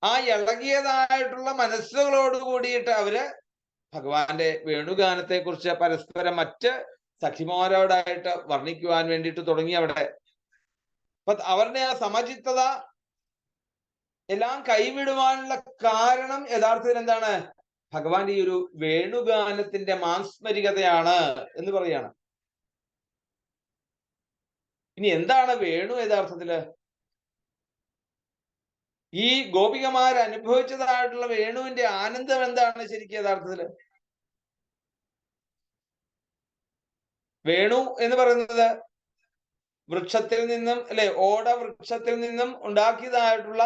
S1: ആ ഇളകിയതായിട്ടുള്ള മനസ്സുകളോട് കൂടിയിട്ട് അവര് ഭഗവാന്റെ വേണുഗാനത്തെ കുറിച്ച് പരസ്പരം മറ്റ് സഖിമാരോടായിട്ട് വർണ്ണിക്കുവാൻ വേണ്ടിയിട്ട് തുടങ്ങി. അവിടെ അവരുടെ ആ സമചിത്തത എല്ലാം കൈവിടുവാനുള്ള കാരണം യഥാർത്ഥത്തിൽ എന്താണ്? ഭഗവാന്റെ ഈ ഒരു വേണുഗാനത്തിന്റെ മാസ്മരികതയാണ് എന്ന് പറയാണ്. ഇനി എന്താണ് വേണു യഥാർത്ഥത്തില്? ഈ ഗോപികമാർ അനുഭവിച്ചതായിട്ടുള്ള വേണുവിന്റെ ആനന്ദം എന്താണ് ശരിക്കും യഥാർത്ഥത്തില്? വേണു എന്ന് പറയുന്നത് വൃക്ഷത്തിൽ നിന്നും, അല്ലെ, ഓട വൃക്ഷത്തിൽ നിന്നും ഉണ്ടാക്കിയതായിട്ടുള്ള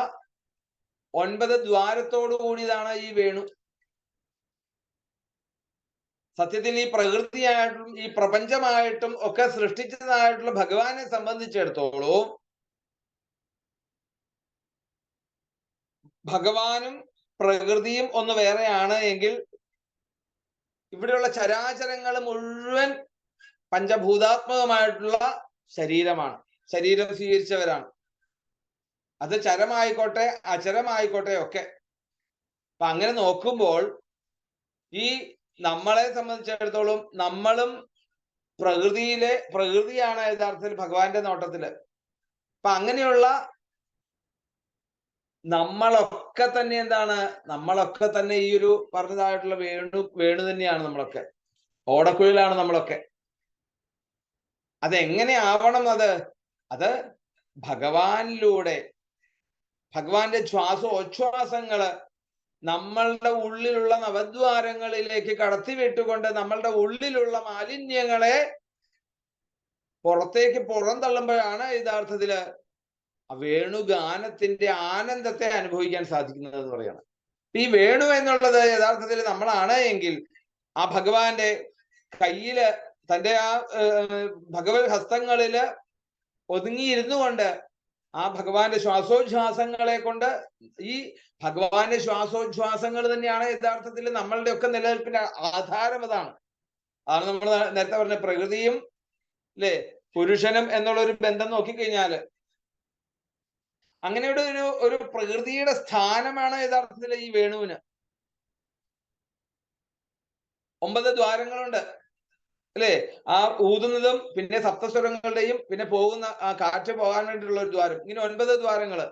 S1: 9 ദ്വാരത്തോടു കൂടിയതാണ് ഈ വേണു. സത്യത്തിൽ ഈ പ്രകൃതിയായിട്ടും ഈ പ്രപഞ്ചമായിട്ടും ഒക്കെ സൃഷ്ടിച്ചതായിട്ടുള്ള ഭഗവാനെ സംബന്ധിച്ചിടത്തോളം ഭഗവാനും പ്രകൃതിയും ഒന്ന് വേറെയാണ് എങ്കിൽ ഇവിടെയുള്ള ചരാചരങ്ങൾ മുഴുവൻ പഞ്ചഭൂതാത്മകമായിട്ടുള്ള ശരീരമാണ്, ശരീരം സ്വീകരിച്ചവരാണ്. അത് ചരമായിക്കോട്ടെ അചരമായിക്കോട്ടെ ഒക്കെ. അപ്പൊ അങ്ങനെ നോക്കുമ്പോൾ ഈ നമ്മളെ സംബന്ധിച്ചിടത്തോളം നമ്മളും പ്രകൃതിയാണ് യഥാർത്ഥത്തിൽ ഭഗവാന്റെ നോട്ടത്തില്. അപ്പൊ അങ്ങനെയുള്ള നമ്മളൊക്കെ തന്നെ എന്താണ്? നമ്മളൊക്കെ തന്നെ ഈ ഒരു പറഞ്ഞതായിട്ടുള്ള വേണു തന്നെയാണ് നമ്മളൊക്കെ. ഓടക്കുഴലാണ് നമ്മളൊക്കെ. അതെങ്ങനെ ആവണം? അത് ഭഗവാനിലൂടെ ഭഗവാന്റെ ശ്വാസോച്ഛ്വാസങ്ങള് നമ്മളുടെ ഉള്ളിലുള്ള നവദ്വാരങ്ങളിലേക്ക് കടത്തിവിട്ടുകൊണ്ട് നമ്മളുടെ ഉള്ളിലുള്ള മാലിന്യങ്ങളെ പുറത്തേക്ക് പുറന്തള്ളുമ്പോഴാണ് യഥാർത്ഥത്തില് വേണുഗാനത്തിന്റെ ആനന്ദത്തെ അനുഭവിക്കാൻ സാധിക്കുന്നത് എന്ന് പറയണം. ഈ വേണു എന്നുള്ളത് യഥാർത്ഥത്തിൽ നമ്മളാണ് എങ്കിൽ ആ ഭഗവാന്റെ കയ്യില് തന്റെ ആ ഭഗവത് ഹസ്തങ്ങളില് ഒതുങ്ങിയിരുന്നു കൊണ്ട് ആ ഭഗവാന്റെ ശ്വാസോച്ഛ്വാസങ്ങളെ കൊണ്ട്, ഈ ഭഗവാന്റെ ശ്വാസോച്ഛ്വാസങ്ങൾ തന്നെയാണ് യഥാർത്ഥത്തിൽ നമ്മളുടെ ഒക്കെ നിലനിൽപ്പിന്റെ ആധാരം. അതാണ് നമ്മൾ നേരത്തെ പറഞ്ഞ പ്രകൃതിയും അല്ലെ പുരുഷനും എന്നുള്ള ഒരു ബന്ധം നോക്കിക്കഴിഞ്ഞാല് അങ്ങനെയുടെ ഒരു പ്രകൃതിയുടെ സ്ഥാനമാണ് യഥാർത്ഥത്തിൽ ഈ വേണുവിന്. 9 ദ്വാരങ്ങളുണ്ട് അല്ലെ? ആ ഊതുന്നതും പിന്നെ സപ്തസ്വരങ്ങളുടെയും പിന്നെ പോകുന്ന ആ കാറ്റ് പോകാൻ വേണ്ടിയിട്ടുള്ള ഒരു ദ്വാരം, ഇങ്ങനെ 9 ദ്വാരങ്ങള്.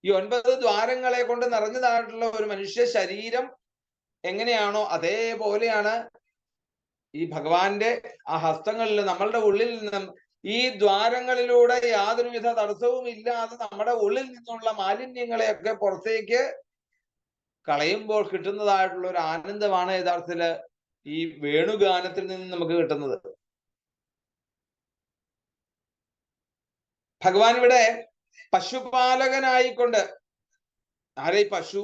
S1: ഈ 9 ദ്വാരങ്ങളെ കൊണ്ട് നിറഞ്ഞതായിട്ടുള്ള ഒരു മനുഷ്യ ശരീരം എങ്ങനെയാണോ അതേപോലെയാണ് ഈ ഭഗവാന്റെ ആ ഹസ്തങ്ങളിൽ നമ്മളുടെ ഉള്ളിൽ നിന്നും ഈ ദ്വാരങ്ങളിലൂടെ യാതൊരുവിധ തടസ്സവും ഇല്ലാതെ നമ്മുടെ ഉള്ളിൽ നിന്നുള്ള മാലിന്യങ്ങളെയൊക്കെ പുറത്തേക്ക് കളയുമ്പോൾ കിട്ടുന്നതായിട്ടുള്ള ഒരു ആനന്ദമാണ് യഥാർത്ഥത്തില് ഈ വേണുഗാനത്തിൽ നിന്ന് നമുക്ക് കിട്ടുന്നത്. ഭഗവാൻ ഇവിടെ പശുപാലകനായിക്കൊണ്ട്, ആരെ പശു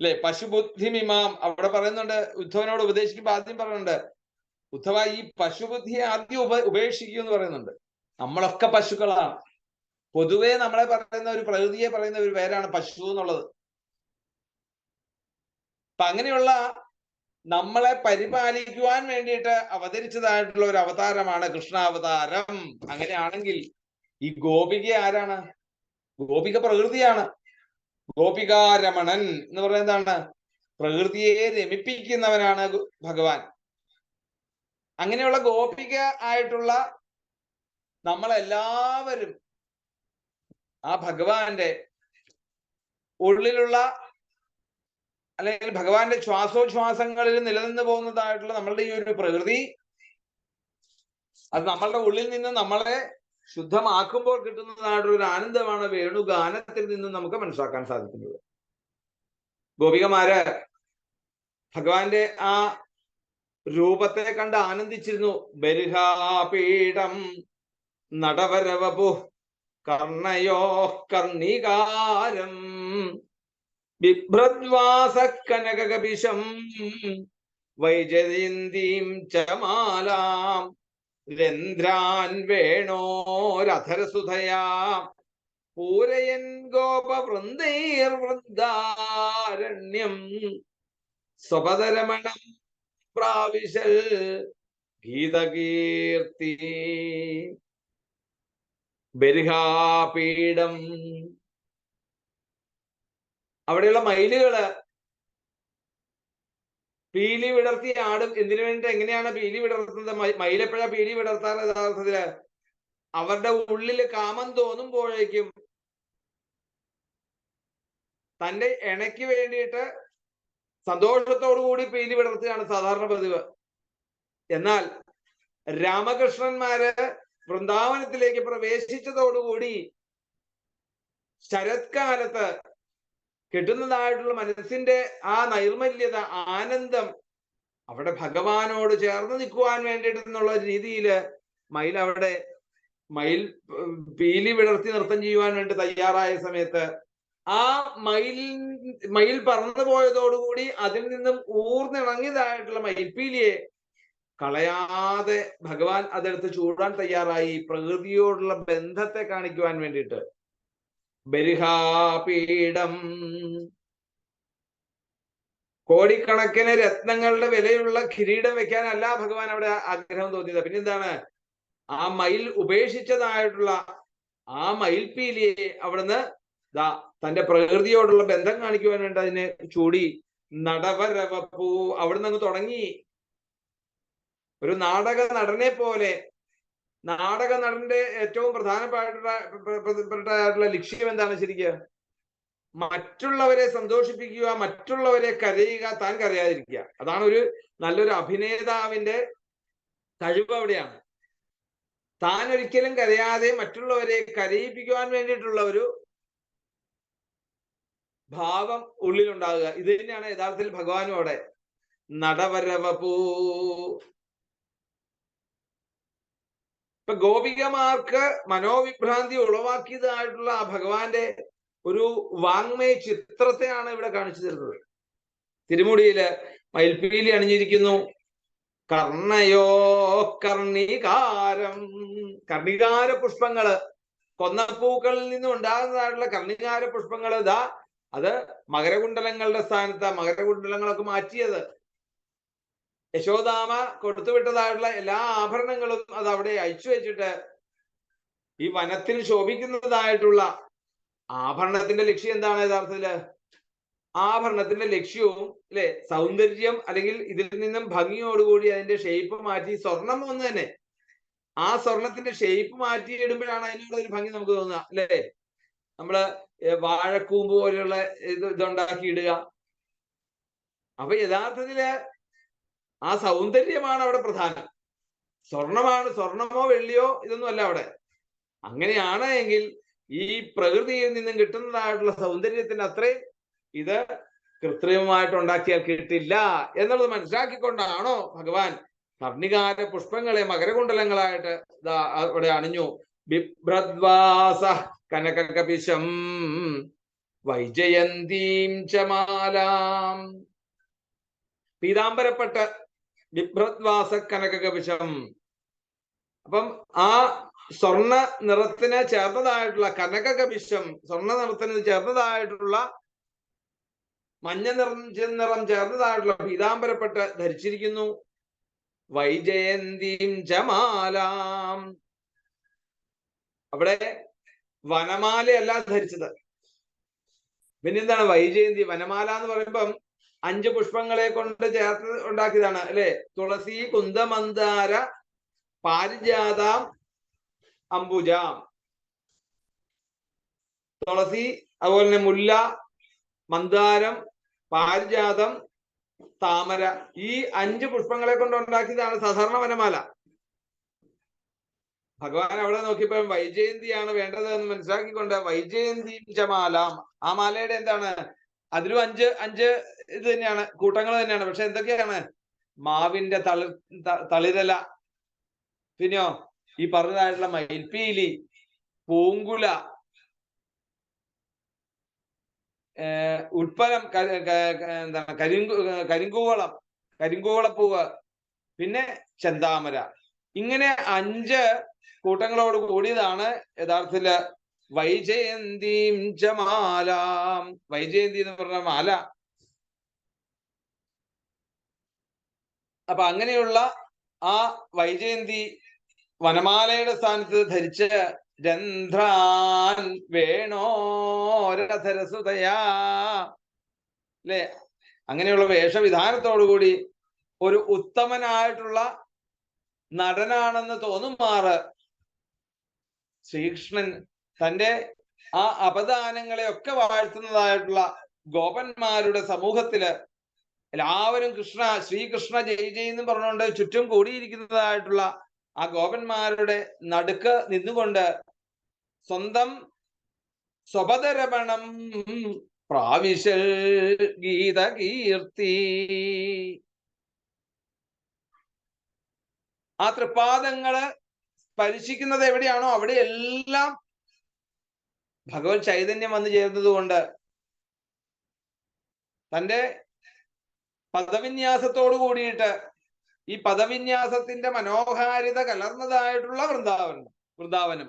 S1: അല്ലെ? പശുബുദ്ധിമിമാം അവിടെ പറയുന്നുണ്ട്. ഉദ്ധവനോട് ഉപദേശിക്കുമ്പോൾ ആദ്യം പറയുന്നുണ്ട്, ഉദ്ധവ ഈ പശുബുദ്ധിയെ ആദ്യം ഉപേക്ഷിക്കൂ എന്ന് പറയുന്നുണ്ട്. നമ്മളൊക്കെ പശുക്കളാണ്. പൊതുവെ നമ്മളെ പറയുന്ന ഒരു പ്രകൃതിയെ പറയുന്ന ഒരു പേരാണ് പശു എന്നുള്ളത്. അപ്പൊ അങ്ങനെയുള്ള നമ്മളെ പരിപാലിക്കുവാൻ വേണ്ടിയിട്ട് അവതരിച്ചതായിട്ടുള്ള ഒരു അവതാരമാണ് കൃഷ്ണാവതാരം. അങ്ങനെയാണെങ്കിൽ ഈ ഗോപിക ആരാണ്? ഗോപിക പ്രകൃതിയാണ്. ഗോപികാരമണൻ എന്ന് പറയുന്നത് എന്താണ്? പ്രകൃതിയെ രമിപ്പിക്കുന്നവനാണ് ഭഗവാൻ. അങ്ങനെയുള്ള ഗോപിക ആയിട്ടുള്ള നമ്മളെല്ലാവരും ആ ഭഗവാന്റെ ഉള്ളിലുള്ള അല്ലെങ്കിൽ ഭഗവാന്റെ ശ്വാസോച്ഛ്വാസങ്ങളിൽ നിലനിന്ന് പോകുന്നതായിട്ടുള്ള നമ്മളുടെ ഈ ഒരു പ്രകൃതി, അത് നമ്മളുടെ ഉള്ളിൽ നിന്ന് നമ്മളെ ശുദ്ധമാക്കുമ്പോൾ കിട്ടുന്നതായിട്ടുള്ള ഒരു ആനന്ദമാണ് വേണുഗാനത്തിൽ നിന്ന് നമുക്ക് മനസ്സിലാക്കാൻ സാധിക്കുന്നത്. ഗോപികമാര് ഭഗവാന്റെ ആ രൂപത്തെ കണ്ട് ആനന്ദിച്ചിരുന്നു. ബർഹാപീഠം നടവരവപു കർണയോ കർണികാരം ബിഭ്രദ്വാസ കനകകപിശം വൈജയന്തീം ചമാലാം രന്ധ്രാൻ വേണോരധരസുധയാ പൂരയൻ ഗോപവൃന്ദൈർവൃന്ദാരണ്യം സ്വപദരമണം പ്രാവിശൽ ഗീതകീർത്തി. ബർഹാപീഠം, അവിടെയുള്ള മയിലുകള് പീലി വിടർത്തി ആടും. എന്തിനു വേണ്ടി? എങ്ങനെയാണ് പീലി വിടർത്തുന്നത്? മയിലെപ്പോഴാ പീലി വിടർത്താറ്? യഥാർത്ഥത്തില് അവരുടെ ഉള്ളില് കാമം തോന്നുമ്പോഴേക്കും തന്റെ ഇണയ്ക്ക് വേണ്ടിയിട്ട് സന്തോഷത്തോടു കൂടി പീലി വിടർത്തുകയാണ് സാധാരണ പതിവ്. എന്നാൽ രാമകൃഷ്ണന്മാര് വൃന്ദാവനത്തിലേക്ക് പ്രവേശിച്ചതോടുകൂടി ശരത്കാലത്ത് കിട്ടുന്നതായിട്ടുള്ള മനസ്സിന്റെ ആ നൈർമല്യത, ആനന്ദം, അവിടെ ഭഗവാനോട് ചേർന്ന് നിൽക്കുവാൻ വേണ്ടിയിട്ടെന്നുള്ള രീതിയില് മയിൽ പീലി വിടർത്തി നൃത്തം ചെയ്യുവാൻ വേണ്ടി തയ്യാറായ സമയത്ത് ആ മയിൽ പറന്നു പോയതോടുകൂടി അതിൽ നിന്നും ഊർന്നിണങ്ങിയതായിട്ടുള്ള മയിൽപീലിയെ കളയാതെ ഭഗവാൻ അതെടുത്ത് ചൂടാൻ തയ്യാറായി, പ്രകൃതിയോടുള്ള ബന്ധത്തെ കാണിക്കുവാൻ വേണ്ടിയിട്ട്. ബർഹാപീഠം, കോടിക്കണക്കിന് രത്നങ്ങളുടെ വിലയുള്ള കിരീടം വെക്കാനല്ല ഭഗവാൻ അവിടെ ആഗ്രഹം തോന്നിയത്. പിന്നെന്താണ്? ആ മയിൽ ഉപേക്ഷിച്ചതായിട്ടുള്ള ആ മയിൽപീലിയെ അവിടുന്ന് തന്റെ പ്രകൃതിയോടുള്ള ബന്ധം കാണിക്കുവാൻ വേണ്ടി അതിനെ ചൂടി. നടവരവപ്പൂ, അവിടുന്ന് അങ്ങ് തുടങ്ങി. ഒരു നാടക നടനെ പോലെ. നാടക നടന്റെ ഏറ്റവും പ്രധാനപ്പെട്ടായിട്ടുള്ള ലക്ഷ്യം എന്താണ് ശരിക്കും? മറ്റുള്ളവരെ സന്തോഷിപ്പിക്കുക, മറ്റുള്ളവരെ കരയുക, താൻ കരയാതിരിക്കുക. അതാണ് ഒരു നല്ലൊരു അഭിനേതാവിന്റെ കഴിവ്. അവിടെയാണ് താൻ ഒരിക്കലും കരയാതെ മറ്റുള്ളവരെ കരയിപ്പിക്കുവാൻ വേണ്ടിയിട്ടുള്ള ഒരു ഭാവം ഉള്ളിലുണ്ടാകുക. ഇത് തന്നെയാണ് യഥാർത്ഥത്തിൽ ഭഗവാനും അവിടെ നടവരവപൂ. ഇപ്പൊ ഗോപികമാർക്ക് മനോവിഭ്രാന്തി ഉളവാക്കിയതായിട്ടുള്ള ആ ഭഗവാന്റെ ഒരു വാങ്മയ ചിത്രത്തെയാണ് ഇവിടെ കാണിച്ചു തരുന്നത്. തിരുമുടിയില് മയിൽപ്പീലി അണിഞ്ഞിരിക്കുന്നു. കർണയോ കർണികാരം, കർണികാര പുഷ്പങ്ങള്, കൊന്നപ്പൂക്കളിൽ നിന്നും ഉണ്ടാകുന്നതായിട്ടുള്ള കർണികാര പുഷ്പങ്ങൾ ഇതാ അത് മകരകുണ്ടലങ്ങളുടെ സ്ഥാനത്ത് മകരകുണ്ടലങ്ങളൊക്കെ മാറ്റിയത്. യശോദാമ കൊടുത്തുവിട്ടതായിട്ടുള്ള എല്ലാ ആഭരണങ്ങളും അത് അവിടെ അയച്ചു വെച്ചിട്ട് ഈ വനത്തിൽ ശോഭിക്കുന്നതായിട്ടുള്ള ആഭരണത്തിന്റെ ലക്ഷ്യം എന്താണ് യഥാർത്ഥത്തില്? ആഭരണത്തിന്റെ ലക്ഷ്യവും അല്ലെ സൗന്ദര്യം, അല്ലെങ്കിൽ ഇതിൽ നിന്നും ഭംഗിയോടുകൂടി അതിന്റെ ഷേപ്പ് മാറ്റി, സ്വർണം ഒന്ന് തന്നെ ആ സ്വർണത്തിന്റെ ഷേപ്പ് മാറ്റി ഇടുമ്പോഴാണ് അതിനുള്ള ഒരു ഭംഗി നമുക്ക് തോന്നുക അല്ലേ? നമ്മള് വാഴക്കൂമ്പ് പോലെയുള്ള ഇതുണ്ടാക്കി ഇടുക. അപ്പൊ യഥാർത്ഥത്തില് ആ സൗന്ദര്യമാണ് അവിടെ പ്രധാനം. സ്വർണമോ വെള്ളിയോ ഇതൊന്നും അല്ല അവിടെ. അങ്ങനെയാണ് എങ്കിൽ ഈ പ്രകൃതിയിൽ നിന്നും കിട്ടുന്നതായിട്ടുള്ള സൗന്ദര്യത്തിന് അത്രയും ഇത് കൃത്രിമമായിട്ട് ഉണ്ടാക്കിയാൽ കിട്ടില്ല എന്നുള്ളത് മനസ്സിലാക്കിക്കൊണ്ടാണോ ഭഗവാൻ കർണികാര പുഷ്പങ്ങളെ മകരകുണ്ടലങ്ങളായിട്ട് അവിടെ അണിഞ്ഞു. ബിഭ്രദ്വാസ കനകകപിശം വൈജയന്തീം ചമാലാം. പീതാംബരപ്പെട്ട് ബിഭ്രദ്വാസ കനകകപിശം. അപ്പം ആ സ്വർണ്ണ നിറത്തിന് ചേർന്നതായിട്ടുള്ള കനകകപിശം, സ്വർണ്ണ നിറത്തിന് ചേർന്നതായിട്ടുള്ള മഞ്ഞ നിറം ചേർന്നതായിട്ടുള്ള പീതാംബരപ്പെട്ട് ധരിച്ചിരിക്കുന്നു. വൈജയന്തിം ചമാലാം. അവിടെ വനമാലയല്ല ധരിച്ചത്. പിന്നെന്താണ് വൈജയന്തി? വനമാല എന്ന് പറയുമ്പം 5 പുഷ്പങ്ങളെ കൊണ്ട് ചേർത്ത് ഉണ്ടാക്കിയതാണ് അല്ലെ? തുളസി, കുന്തമന്ദാര, പാരിജാതാം, അംബുജാം. തുളസി, അതുപോലെ തന്നെ മുല്ല, മന്ദാരം, പാരിജാതം, താമര, ഈ 5 പുഷ്പങ്ങളെ കൊണ്ട് ഉണ്ടാക്കിയതാണ് സാധാരണ വനമാല. ഭഗവാൻ അവിടെ നോക്കിയപ്പോ വൈജയന്തിയാണ് വേണ്ടത് എന്ന് മനസ്സിലാക്കിക്കൊണ്ട് വൈജയന്തി ചമാലാം. ആ മാലയുടെ എന്താണ്? അതിലും 5 ഇത് തന്നെയാണ്, കൂട്ടങ്ങൾ തന്നെയാണ്. പക്ഷെ എന്തൊക്കെയാണ്? മാവിന്റെ തളിരല, പിന്നെയോ ഈ പറഞ്ഞതായിട്ടുള്ള മയിൽപ്പീലി, പൂങ്കുല, ഉൾപ്പലം, എന്താണ് കരിങ്കൂവളപ്പൂവ്, പിന്നെ ചെന്താമര. ഇങ്ങനെ 5 കൂട്ടങ്ങളോട് കൂടിയതാണ് യഥാർത്ഥത്തില് വൈജയന്തീം ചമാലാം. വൈജയന്തി എന്ന് പറഞ്ഞ മാല. അപ്പൊ അങ്ങനെയുള്ള ആ വൈജയന്തി വനമാലയുടെ സ്ഥാനത്ത് ധരിച്ച് രന്ധ്രാൻ വേണോരധരസുതയാ അല്ലെ? അങ്ങനെയുള്ള വേഷവിധാനത്തോടുകൂടി ഒരു ഉത്തമനായിട്ടുള്ള നടനാണെന്ന് തോന്നുമാറ് ശ്രീകൃഷ്ണൻ തന്റെ ആ അപദാനങ്ങളെ ഒക്കെ വാഴ്ത്തുന്നതായിട്ടുള്ള ഗോപന്മാരുടെ സമൂഹത്തില് എല്ലാവരും ശ്രീകൃഷ്ണ ജയ് ജയ് എന്ന് പറഞ്ഞുകൊണ്ട് ചുറ്റും കൂടിയിരിക്കുന്നതായിട്ടുള്ള ആ ഗോപന്മാരുടെ നടുക്ക് നിന്നുകൊണ്ട് സ്വന്തം സ്വപദരമണം പ്രാവിശൽ ഗീതകീർത്തി. ആ തൃപ്പാദങ്ങള് സ്പർശിക്കുന്നത് എവിടെയാണോ അവിടെയെല്ലാം ഭഗവത് ചൈതന്യം വന്നു ചേർന്നത് കൊണ്ട് തന്റെ പദവിന്യാസത്തോടു കൂടിയിട്ട് ഈ പദവിന്യാസത്തിന്റെ മനോഹാരിത കലർന്നതായിട്ടുള്ള വൃന്ദാവനം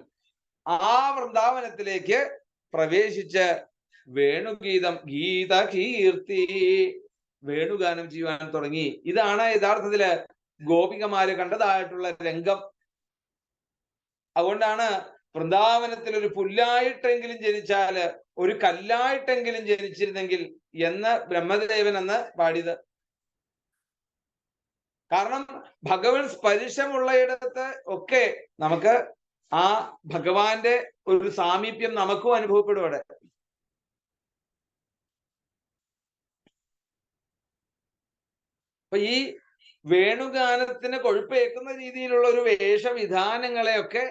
S1: ആ വൃന്ദാവനത്തിലേക്ക് പ്രവേശിച്ച് ഗീതകീർത്തി വേണുഗാനം ചെയ്യുവാൻ തുടങ്ങി. ഇതാണ് യഥാർത്ഥത്തില് ഗോപികമാര് കണ്ടതായിട്ടുള്ള രംഗം. അതുകൊണ്ടാണ് വൃന്ദാവനത്തിൽ ഒരു പുല്ലായിട്ടെങ്കിലും ജനിച്ചാല്, ഒരു കല്ലായിട്ടെങ്കിലും ജനിച്ചിരുന്നെങ്കിൽ എന്ന് ബ്രഹ്മദേവൻ അന്ന് പാടിയത്. കാരണം ഭഗവത് സ്പർശമുള്ളയിടത്ത് ഒക്കെ നമുക്ക് ആ ഭഗവാന്റെ ഒരു സാമീപ്യം നമുക്കും അനുഭവപ്പെടും അവിടെ. അപ്പൊ ഈ വേണുഗാനത്തിന് കൊഴുപ്പേക്കുന്ന രീതിയിലുള്ള ഒരു വേഷവിധാനങ്ങളെയൊക്കെ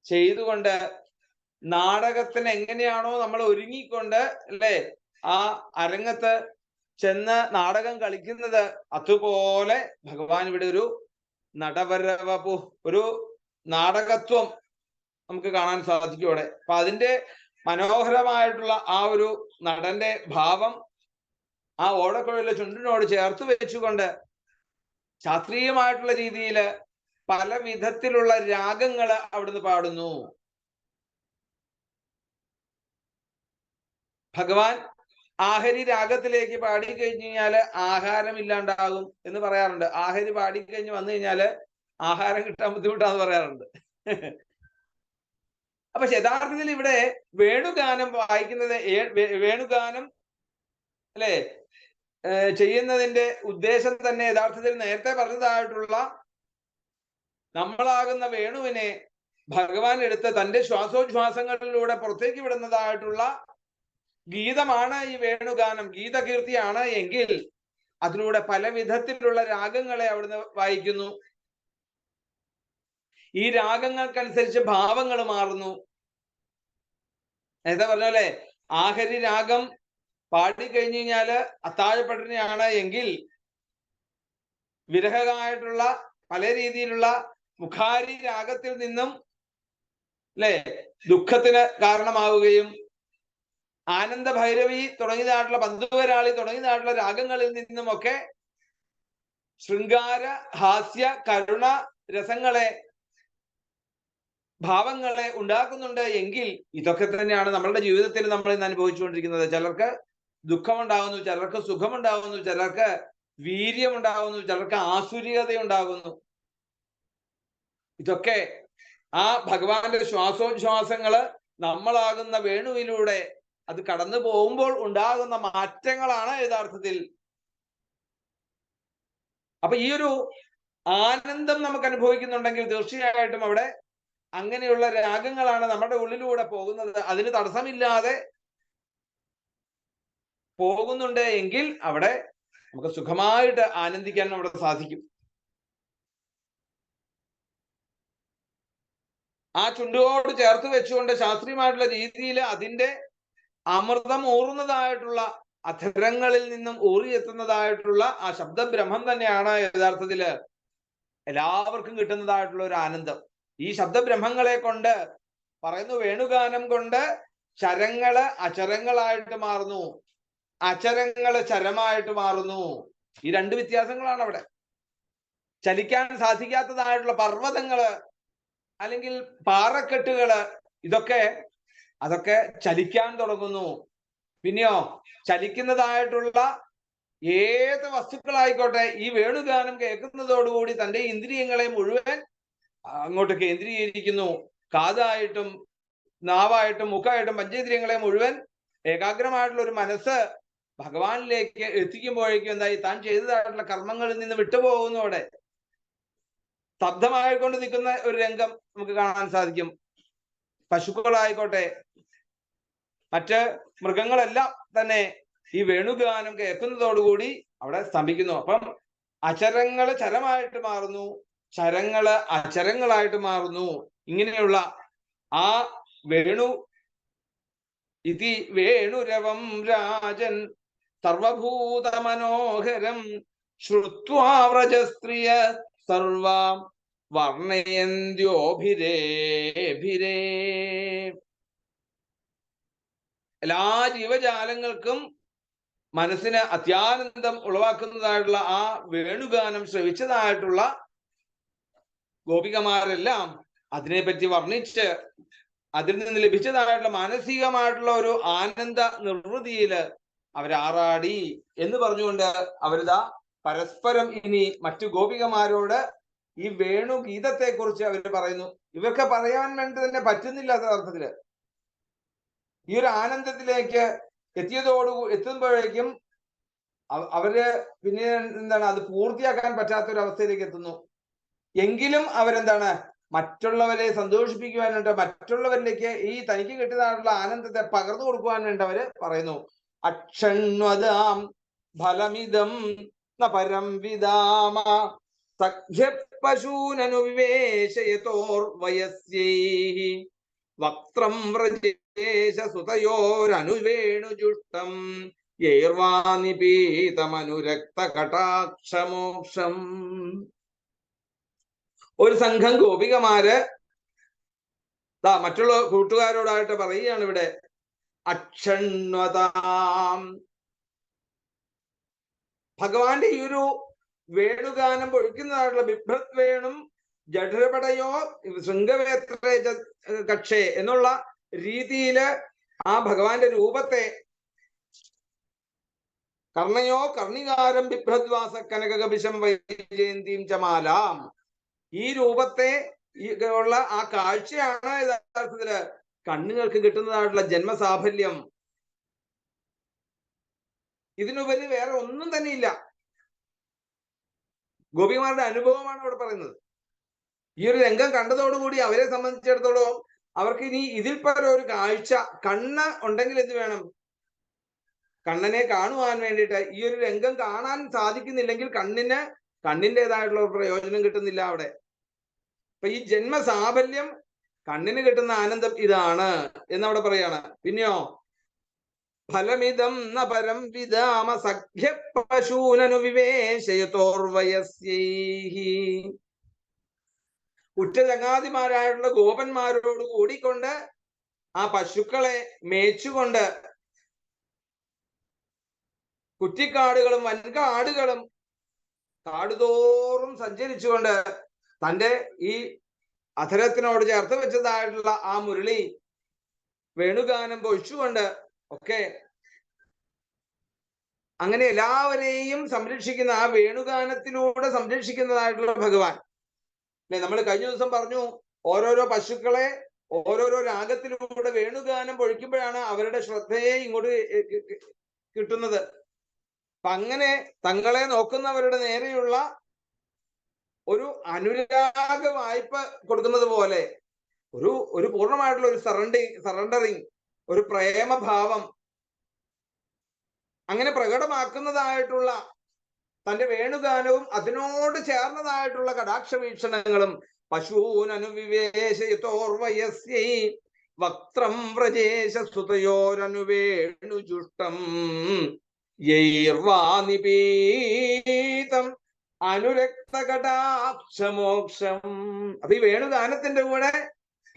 S1: ചെയ്തുകൊണ്ട് നാടകത്തിന് എങ്ങനെയാണോ നമ്മൾ ഒരുങ്ങിക്കൊണ്ട് അല്ലേ ആ അരങ്ങത്ത് ചെന്ന് നാടകം കളിക്കുന്നത്, അതുപോലെ ഭഗവാൻ ഇവിടെ ഒരു നടവരവപു, ഒരു നാടകത്വം നമുക്ക് കാണാൻ സാധിക്കും അവിടെ. അപ്പൊ അതിന്റെ മനോഹരമായിട്ടുള്ള ആ ഒരു നടന്റെ ഭാവം ആ ഓടക്കുഴലിലെ ചുണ്ടിനോട് ചേർത്ത് വെച്ചുകൊണ്ട് ശാസ്ത്രീയമായിട്ടുള്ള രീതിയിൽ പല വിധത്തിലുള്ള രാഗങ്ങൾ അവിടുന്ന് പാടുന്നു. ഭഗവാൻ ആഹരി രാഗത്തിലേക്ക് പാടിക്കഴിഞ്ഞു കഴിഞ്ഞാല് ആഹാരം ഇല്ലാണ്ടാകും എന്ന് പറയാറുണ്ട്. ആഹരി പാടിക്കഴിഞ്ഞ് വന്നു കഴിഞ്ഞാല് ആഹാരം കിട്ടാൻ ബുദ്ധിമുട്ടാന്ന് പറയാറുണ്ട്. അപ്പൊ യഥാർത്ഥത്തിൽ ഇവിടെ വേണുഗാനം വായിക്കുന്നത്, വേണുഗാനം അല്ലെ ചെയ്യുന്നതിന്റെ ഉദ്ദേശം തന്നെ യഥാർത്ഥത്തിൽ നേരത്തെ പറഞ്ഞതായിട്ടുള്ള നമ്മളാകുന്ന വേണുവിനെ ഭഗവാൻ എടുത്ത് തന്റെ ശ്വാസോച്ഛ്വാസങ്ങളിലൂടെ പുറത്തേക്ക് വിടുന്നതായിട്ടുള്ള ഗീതമാണ് ഈ വേണുഗാനം, ഗീതകീർത്തിയാണ് എങ്കിൽ അതിലൂടെ പല വിധത്തിലുള്ള രാഗങ്ങളെ അവിടുന്ന് വായിക്കുന്നു. ഈ രാഗങ്ങൾക്കനുസരിച്ച് ഭാവങ്ങൾ മാറുന്നു. നേരത്തെ പറഞ്ഞല്ലേ, ആഹരി രാഗം പാടിക്കഴിഞ്ഞു കഴിഞ്ഞാല് അത്താഴപ്പട്ടിണിയാണ് എങ്കിൽ വിരഹമായിട്ടുള്ള പല രീതിയിലുള്ള മുഖാരി രാഗത്തിൽ നിന്നും അല്ലെ ദുഃഖത്തിന് കാരണമാവുകയും ആനന്ദ ഭൈരവി തുടങ്ങിയതായിട്ടുള്ള ബന്ധുവരാളി തുടങ്ങിയതായിട്ടുള്ള രാഗങ്ങളിൽ നിന്നുമൊക്കെ ശൃംഗാര, ഹാസ്യ, കരുണ രസങ്ങളെ, ഭാവങ്ങളെ ഉണ്ടാക്കുന്നുണ്ട് എങ്കിൽ ഇതൊക്കെ തന്നെയാണ് നമ്മളുടെ ജീവിതത്തിൽ നമ്മൾ ഇന്ന് അനുഭവിച്ചുകൊണ്ടിരിക്കുന്നത്. ചിലർക്ക് ദുഃഖമുണ്ടാകുന്നു, ചിലർക്ക് സുഖമുണ്ടാകുന്നു, ചിലർക്ക് വീര്യമുണ്ടാകുന്നു, ചിലർക്ക് ആസുരികത ഉണ്ടാകുന്നു. ഇതൊക്കെ ആ ഭഗവാന്റെ ശ്വാസോച്ഛ്വാസങ്ങള് നമ്മളാകുന്ന വേണുവിലൂടെ അത് കടന്നു പോകുമ്പോൾ ഉണ്ടാകുന്ന മാറ്റങ്ങളാണ് യഥാർത്ഥത്തിൽ. അപ്പൊ ഈ ഒരു ആനന്ദം നമുക്ക് അനുഭവിക്കുന്നുണ്ടെങ്കിൽ തീർച്ചയായിട്ടും അവിടെ അങ്ങനെയുള്ള രാഗങ്ങളാണ് നമ്മുടെ ഉള്ളിലൂടെ പോകുന്നത്. അതിന് തടസ്സമില്ലാതെ പോകുന്നുണ്ട് എങ്കിൽ അവിടെ നമുക്ക് സുഖമായിട്ട് ആനന്ദിക്കാൻ അവിടെ സാധിക്കും. ആ ചുണ്ടുകോട് ചേർത്ത് വെച്ചുകൊണ്ട് ശാസ്ത്രീയമായിട്ടുള്ള രീതിയിൽ അതിന്റെ അമൃതം ഊറുന്നതായിട്ടുള്ള അധരങ്ങളിൽ നിന്നും ഊറിയെത്തുന്നതായിട്ടുള്ള ആ ശബ്ദബ്രഹ്മം തന്നെയാണ് യഥാർത്ഥത്തില് എല്ലാവർക്കും കിട്ടുന്നതായിട്ടുള്ള ഒരു ആനന്ദം. ഈ ശബ്ദബ്രഹ്മങ്ങളെ കൊണ്ട് പറയുന്നു, വേണുഗാനം കൊണ്ട് ചരങ്ങള് അചരങ്ങളായിട്ട് മാറുന്നു, അചരങ്ങള് ചരമായിട്ട് മാറുന്നു. ഈ രണ്ട് വ്യത്യാസങ്ങളാണ് അവിടെ. ചലിക്കാൻ സാധിക്കാത്തതായിട്ടുള്ള പർവ്വതങ്ങള് അല്ലെങ്കിൽ പാറക്കെട്ടുകള് അതൊക്കെ ചലിക്കാൻ തുടങ്ങുന്നു. പിന്നെയോ ചലിക്കുന്നതായിട്ടുള്ള ഏത് വസ്തുക്കളായിക്കോട്ടെ ഈ വേണുഗാനം കേൾക്കുന്നതോടുകൂടി തന്റെ ഇന്ദ്രിയങ്ങളെ മുഴുവൻ അങ്ങോട്ട് കേന്ദ്രീകരിക്കുന്നു. കാതായിട്ടും നാവായിട്ടും മുഖമായിട്ടും പഞ്ചേന്ദ്രിയങ്ങളെ മുഴുവൻ ഏകാഗ്രമായിട്ടുള്ള ഒരു മനസ്സ് ഭഗവാനിലേക്ക് എത്തിക്കുമ്പോഴേക്കും എന്തായി, താൻ ചെയ്തതായിട്ടുള്ള കർമ്മങ്ങളിൽ നിന്ന് വിട്ടുപോകുന്നു. അവിടെ സ്തബ്ധമായിക്കൊണ്ട് നിൽക്കുന്ന ഒരു രംഗം നമുക്ക് കാണാൻ സാധിക്കും. പശുക്കളായിക്കോട്ടെ മറ്റ് മൃഗങ്ങളെല്ലാം തന്നെ ഈ വേണുഗാനം കേൾക്കുന്നതോടുകൂടി അവിടെ സ്തംഭിക്കുന്നു. അപ്പം അചരങ്ങള് ചരമായിട്ട് മാറുന്നു, ചരങ്ങള് അചരങ്ങളായിട്ട് മാറുന്നു. ഇങ്ങനെയുള്ള ആ വേണു ഇതി വേണുരവം രാജൻ സർവഭൂത മനോഹരം ശ്രുത്വാ വ്രജസ്ത്രിയ സർവാം വർണ്ണയന്ത്യോഭിരേഭിരേ. എല്ലാ ജീവജാലങ്ങൾക്കും മനസ്സിന് അത്യാനന്ദം ഉളവാക്കുന്നതായിട്ടുള്ള ആ വേണുഗാനം ശ്രവിച്ചതായിട്ടുള്ള ഗോപികമാരെല്ലാം അതിനെപ്പറ്റി വർണ്ണിച്ച് അതിൽ നിന്ന് ലഭിച്ചതായിട്ടുള്ള മാനസികമായിട്ടുള്ള ഒരു ആനന്ദ നിർവൃതിയില് അവരാറാടി എന്ന് പറഞ്ഞുകൊണ്ട് അവരിതാ പരസ്പരം ഇനി മറ്റു ഗോപികമാരോട് ഈ വേണു ഗീതത്തെ കുറിച്ച് അവർ പറയുന്നു. ഇവർക്ക് പറയാൻ വേണ്ടി തന്നെ പറ്റുന്നില്ല അർത്ഥത്തില്. ഈ ഒരു ആനന്ദത്തിലേക്ക് എത്തുമ്പോഴേക്കും അവര് പിന്നെ എന്താണ്, അത് പൂർത്തിയാക്കാൻ പറ്റാത്തൊരു അവസ്ഥയിലേക്ക് എത്തുന്നു. എങ്കിലും അവരെന്താണ്, മറ്റുള്ളവരെ സന്തോഷിപ്പിക്കുവാനായിട്ട് മറ്റുള്ളവരിലേക്ക് ഈ തനിക്ക് കിട്ടിയതായിട്ടുള്ള ആനന്ദത്തെ പകർന്നു കൊടുക്കുവാൻ വേണ്ടി അവര് പറയുന്നു. അക്ഷണ്വതാം ഫലമിതം പരം വിദാമ സഖ്യ പശൂനനു വിവേശയതോർവയസ്യൈഃ വക്ത്രം വ്രജേശ സുതയോരനുവേണുജുഷ്ടം യൈർവാനിപീതമനുരക്ത കടാക്ഷമോക്ഷം. ഒരു സംഘം ഗോപികമാര് മറ്റുള്ള കൂട്ടുകാരോടായിട്ട് പറയുകയാണ് ഇവിടെ, അക്ഷണ്വതാം, ഭഗവാന്റെ ഈ ഒരു വേണുഗാനം പൊഴിക്കുന്നതായിട്ടുള്ള ബിഭ്രത് വേണും ജഠരപടയോ ശൃംഗവേത്രേ കക്ഷേ എന്നുള്ള രീതിയില് ആ ഭഗവാന്റെ രൂപത്തെ, കർണയോ കർണികാരം ബിഭ്രദ്വാസ കനകകപിശം വൈജയന്തിയും ചമാലാം, ഈ രൂപത്തെ ഉള്ള ആ കാഴ്ചയാണ് യഥാർത്ഥത്തില് കണ്ണുകൾക്ക് കിട്ടുന്നതായിട്ടുള്ള ജന്മസാഫല്യം. ഇതിനുപരി വേറെ ഒന്നും തന്നെ ഇല്ല. ഗോപികമാരുടെ അനുഭവമാണ് അവിടെ പറയുന്നത്. ഈ ഒരു രംഗം കണ്ടതോടുകൂടി അവരെ സംബന്ധിച്ചിടത്തോളം അവർക്ക് ഇനി ഇതിൽ പരം ഒരു കാഴ്ച, കണ്ണ് ഉണ്ടെങ്കിൽ എന്ത് വേണം? കണ്ണനെ കാണുവാൻ വേണ്ടിയിട്ട് ഈ ഒരു രംഗം കാണാൻ സാധിക്കുന്നില്ലെങ്കിൽ കണ്ണിൻ്റെതായിട്ടുള്ള പ്രയോജനം കിട്ടുന്നില്ല അവിടെ. അപ്പൊ ഈ ജന്മസാഫല്യം, കണ്ണിന് കിട്ടുന്ന ആനന്ദം ഇതാണ് എന്നവിടെ പറയാണ്. പിന്നെയോ ഫലമിതം ന പരം വിദാമ സഖ്യ പശൂനനു വിവേശയതോർവയസ്യൈഃ, ഉറ്റ ചങ്ങാതിമാരായിട്ടുള്ള ഗോപന്മാരോട് കൂടിക്കൊണ്ട് ആ പശുക്കളെ മേച്ചുകൊണ്ട് കുറ്റിക്കാടുകളും വൻകാടുകളും കാടുതോറും സഞ്ചരിച്ചുകൊണ്ട് തൻ്റെ ഈ അധരത്തിനോട് ചേർത്ത് വെച്ചതായിട്ടുള്ള ആ മുരളി വേണുഗാനം പൊഴിച്ചുകൊണ്ട് ഒക്കെ അങ്ങനെ എല്ലാവരെയും സംരക്ഷിക്കുന്ന, ആ വേണുഗാനത്തിലൂടെ സംരക്ഷിക്കുന്നതായിട്ടുള്ള ഭഗവാൻ അല്ലെ. നമ്മൾ കഴിഞ്ഞ ദിവസം പറഞ്ഞു, ഓരോരോ പശുക്കളെ ഓരോരോ രാഗത്തിലൂടെ വേണുഗാനം പൊഴിക്കുമ്പോഴാണ് അവരുടെ ശ്രദ്ധയെ ഇങ്ങോട്ട് കിട്ടുന്നത്. അപ്പൊ അങ്ങനെ തങ്ങളെ നോക്കുന്നവരുടെ നേരെയുള്ള ഒരു അനുരാഗ വായ്പ കൊടുക്കുന്നത് പോലെ ഒരു പൂർണ്ണമായിട്ടുള്ള ഒരു സറണ്ടറിങ്, ഒരു പ്രേമഭാവം അങ്ങനെ പ്രകടമാക്കുന്നതായിട്ടുള്ള തന്റെ വേണുഗാനവും അതിനോട് ചേർന്നതായിട്ടുള്ള കടാക്ഷ വീക്ഷണങ്ങളും പശൂനനുവിവേശയതോർവയസ്യൈ വക്ത്രം വ്രജേശ സുതയോരനുവേണുജുഷ്ടം യൈർവാനിപീതം അനുരക്ത കടാക്ഷമോക്ഷം. അപ്പൊ ഈ വേണുഗാനത്തിന്റെ കൂടെ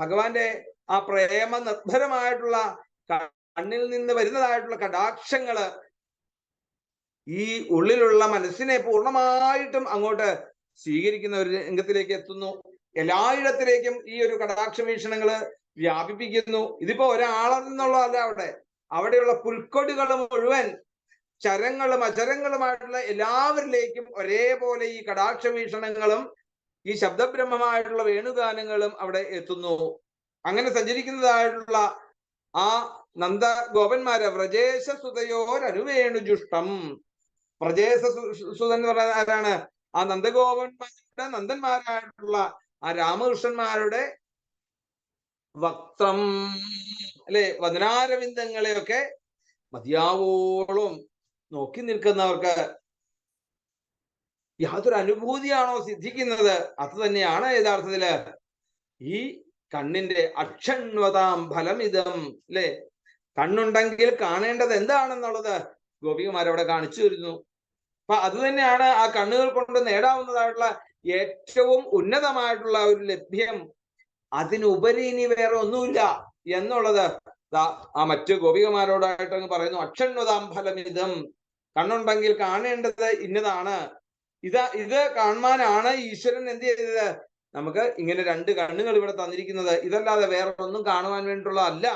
S1: ഭഗവാന്റെ ആ പ്രേമ നിർഭരമായിട്ടുള്ള കണ്ണിൽ നിന്ന് വരുന്നതായിട്ടുള്ള കടാക്ഷങ്ങള് ഈ ഉള്ളിലുള്ള മനസ്സിനെ പൂർണ്ണമായിട്ടും അങ്ങോട്ട് സ്വീകരിക്കുന്ന ഒരു രംഗത്തിലേക്ക് എത്തുന്നു. എല്ലായിടത്തിലേക്കും ഈ ഒരു കടാക്ഷ വീക്ഷണങ്ങള് വ്യാപിപ്പിക്കുന്നു. ഇതിപ്പോ ഒരാളിൽ നിന്നുള്ളതല്ല, അവിടെയുള്ള പുൽക്കൊടികൾ മുഴുവൻ ചരങ്ങളും അചരങ്ങളുമായിട്ടുള്ള എല്ലാവരിലേക്കും ഒരേപോലെ ഈ കടാക്ഷ വീക്ഷണങ്ങളും ഈ ശബ്ദബ്രഹ്മമായിട്ടുള്ള വേണുഗാനങ്ങളും അവിടെ എത്തുന്നു. അങ്ങനെ സഞ്ചരിക്കുന്നതായിട്ടുള്ള ആ നന്ദ ഗോപന്മാര് വ്രജേശ സുതയോരനുവേണുജുഷ്ടം. വ്രജേശ സുതൻ എന്ന് പറയുന്നത് ആരാണ്? ആ നന്ദഗോപന്മാരുടെ നന്ദന്മാരായിട്ടുള്ള ആ രാമകൃഷ്ണന്മാരുടെ വക്ത്രം അല്ലെ, വദനാരവിന്ദങ്ങളെയൊക്കെ മതിയാവോളം നോക്കി നിൽക്കുന്നവർക്ക് യാതൊരു അനുഭൂതിയാണോ സിദ്ധിക്കുന്നത്, അത് തന്നെയാണ് യഥാർത്ഥത്തില് ഈ കണ്ണിന്റെ അക്ഷണ്വതാം ഫലമിതം അല്ലെ. കണ്ണുണ്ടെങ്കിൽ കാണേണ്ടത് എന്താണെന്നുള്ളത് ഗോപികമാരവിടെ കാണിച്ചു തരുന്നു. അപ്പൊ അത് തന്നെയാണ് ആ കണ്ണുകൾ കൊണ്ട് നേടാവുന്നതായിട്ടുള്ള ഏറ്റവും ഉന്നതമായിട്ടുള്ള ഒരു ലഭ്യം. അതിനുപരി ഇനി വേറെ ഒന്നുമില്ല എന്നുള്ളത് ആ മറ്റു ഗോപികമാരോടായിട്ട് അങ്ങ് പറയുന്നു. അക്ഷണ്വതാം ഫലമിതം, കണ്ണുണ്ടെങ്കിൽ കാണേണ്ടത് ഇന്നതാണ്. ഇത് കാണുവാനാണ് ഈശ്വരൻ എന്ത് ചെയ്തത്? നമുക്ക് ഇങ്ങനെ രണ്ട് കണ്ണുകൾ ഇവിടെ തന്നിരിക്കുന്നത്. ഇതല്ലാതെ വേറെ ഒന്നും കാണുവാൻ വേണ്ടിയിട്ടുള്ളതല്ല.